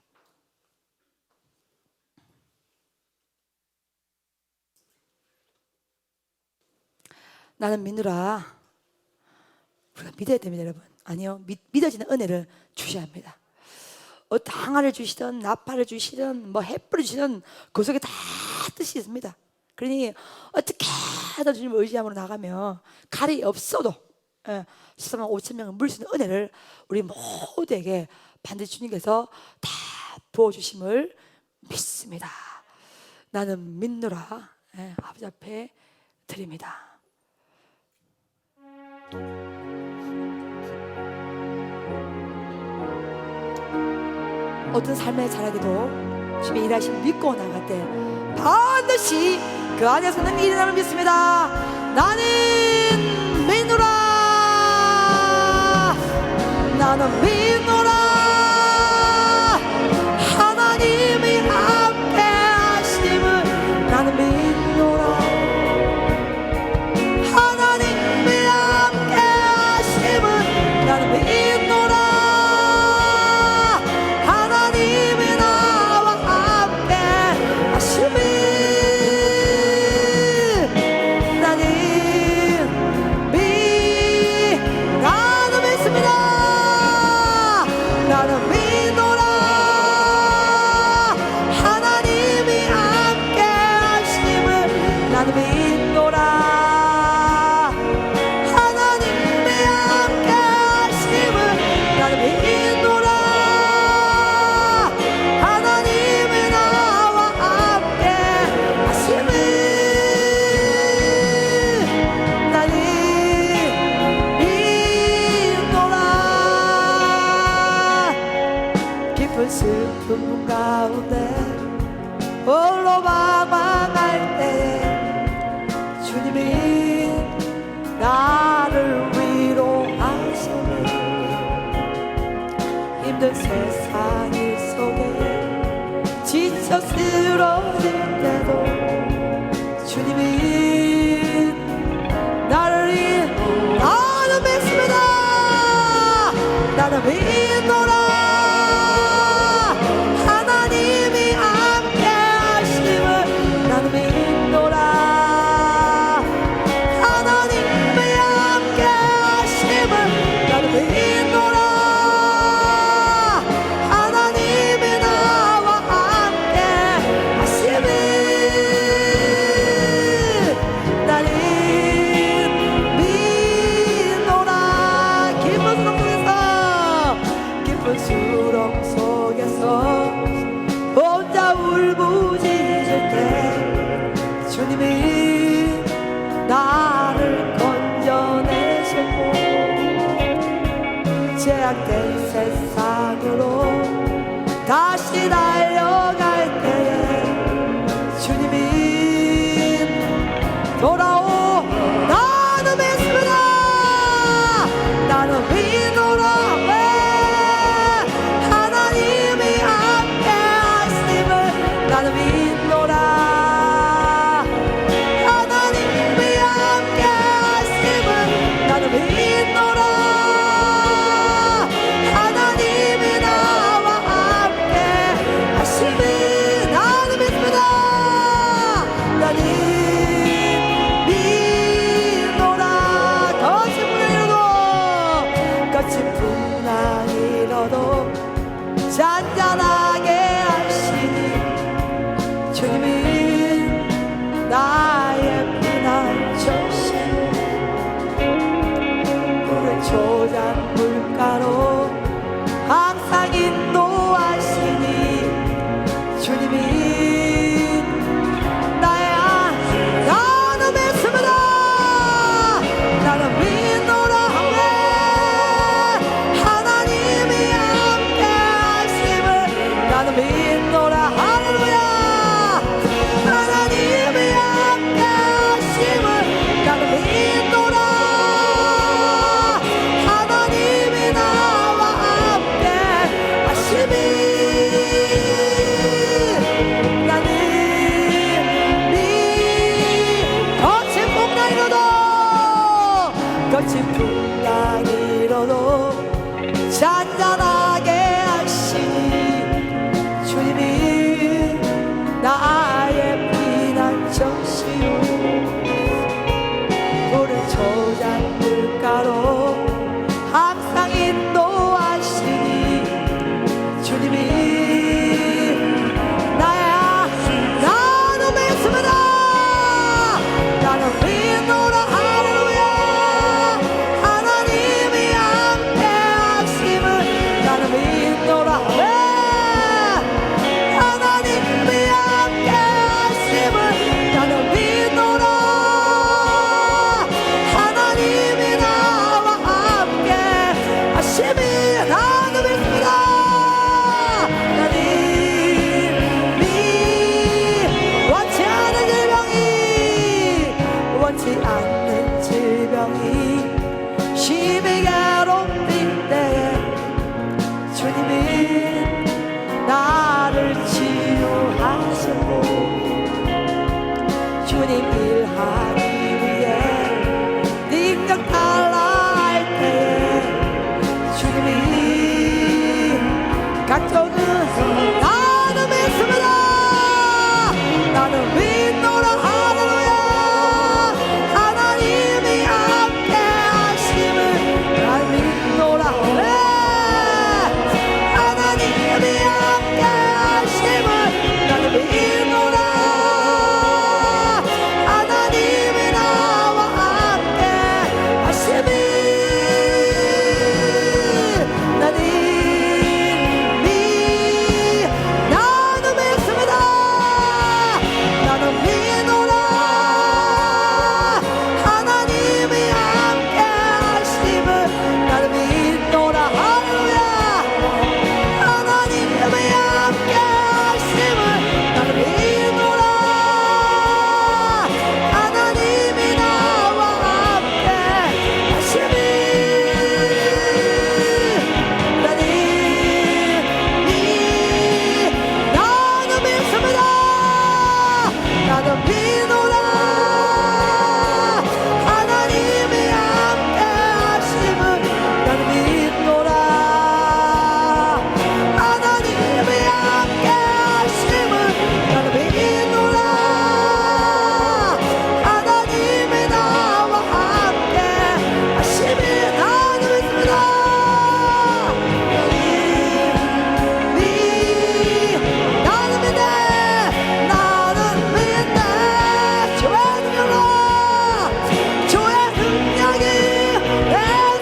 나는 믿느라. 우리가 믿어야 됩니다, 여러분. 아니요, 믿어지는 은혜를 주셔야 합니다. 어떤 항아를 주시든 나팔을 주시든 뭐 햇불을 주시든 그 속에 다 뜻이 있습니다. 그러니 어떻게 하다 주님 의지함으로 나가면 갈이 없어도 14만 5천 명을 물릴 수 있는 은혜를 우리 모두에게 반드시 주님께서 다 부어주심을 믿습니다. 나는 믿노라. 아버지 앞에 드립니다. 어떤 삶의 자라기도 주님의 일하심 믿고 나갈 때 반드시 그 안에서는 일어남을 믿습니다. 나는 믿노라. 나는 믿노라. 하나님이 함께 하심을 나는 믿노라. 하나님이 함께 하심을 나는 믿노라. 하나님이 나와 함께 하심을 슬픔 가운데 홀로 방황할 때에 주님이 나를 위로하시네. 힘든 세상 일 속에 지쳐 쓰러질 때도 주님이 나를 위로 나는 믿습니다. 나는 믿노라. 수렁 속에서 혼자 울부짖을 때 주님이 나를 건져내셨고 제약된 세상으로 다시 달려갈 때에 주님이 돌아오 나는 믿습니다. 나는 믿노라. 나는 믿노라. 하나님이 함께 하심을 나는 믿노라. 하나님이 나와 함께 하심을 나는 믿습니다. 나는 믿노라. 거친 풍랑이라도 거친 풍랑이라도 잔잔하게 주님이 나의 피난처시고 푸른 초장 물가로 항상 인도하시니 주님이 나의 나는 믿습니다. 나는 믿노라. 하나님이 함께 하심을 나는 믿노라. 할렐루야. 하나님이 함께 하심을 나는 믿노라. 하나님 거친 풍랑 일어도 잔잔하게 하시니 주님이 나의 피난처시오. 푸른 초장 물가로 항상 인도하시니 주님이 나야. 나는 믿습니다. 나는 믿노라. 할렐루야. 하나님이 함께 하심을 나는 믿노라. 네. 하나님이 함께 하심을 나는 믿노라. 하나님이 나와 함께 하심이 나는 믿습니다. 원치 않는 질병이 심히 괴롭힐 때에 주님이 나를 치유하시고 주님 일하기 위해 능력 달라 할 때에 주님이 각종은 나는 믿습니다. 나는 믿노라. 할렐루야. 하나님이 함께 하심을 난 믿노라. 네. 하나님이 함께 하심을 나는 믿노라. 하나님이 나와 함께 하심이 나는 믿습니다. 나는 믿노라. 하나님이 함께 하심을 나는 믿노라. 할렐루야. 하나님이 함께 하심을 나는 믿노라. 하나님이 나와 함께 하심이 나는 믿습니다. 나는 믿노라. 하나님이 함께 하심을 나는 믿노라. 하나님이 함께 하심을 나는 믿노라. 하나님이 나와 함께 하심이 나는 믿습니다. 나는 믿네. 나는 믿네. 주의 능력으로 주의 능력이 내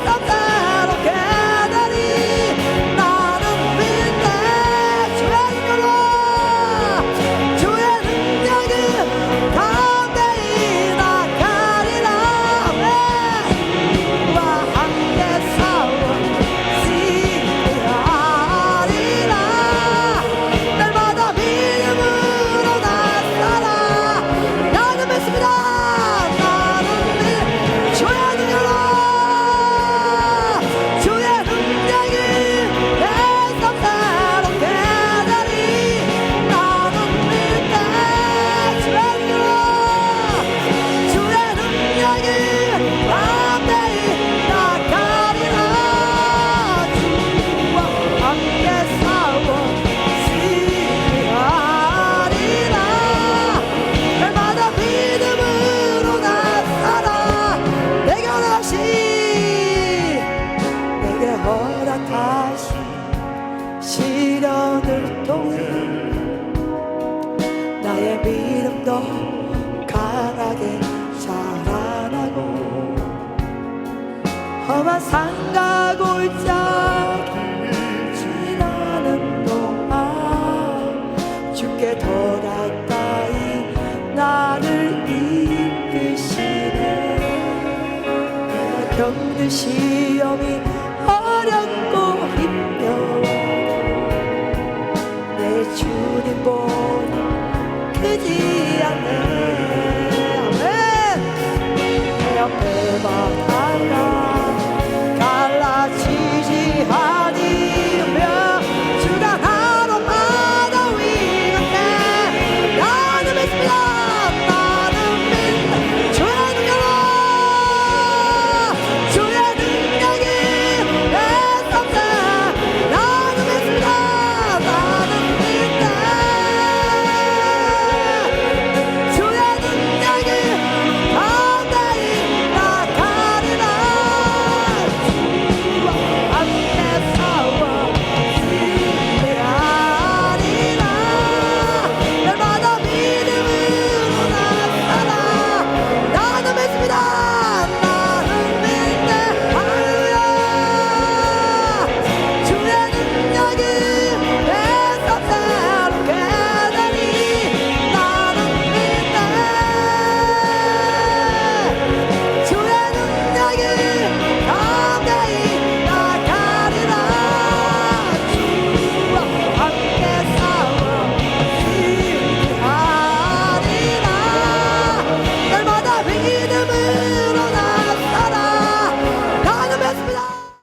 삶대로 깨달이 나는 믿네. 주의 능력으로 주의 능력이 담대히 나가리라. 와 함께 싸워 승리하리라. 날마다 믿음으로 나서라. 나는 믿습니다. 나는 주의 능력으로 주의 능력이 내 삶대로 깨달이 나는 믿네. 주의 능력으로 주의 능력이 담대히 나가리라. 주와 함께 싸워 승리하리라. 날마다 믿음으로 나서라. 내게 허락하신 내게 허락하신 시련을 통해 나의 믿음도 강하게 자라나고 험한 산과 골짜기 지나는 동안 주께 더 가까이 나를 이끄시네. 내가 겪는 시험이 어렵고 힘겨워 내 주님 보니 크지 않네. 아멘. 내 옆에 바다가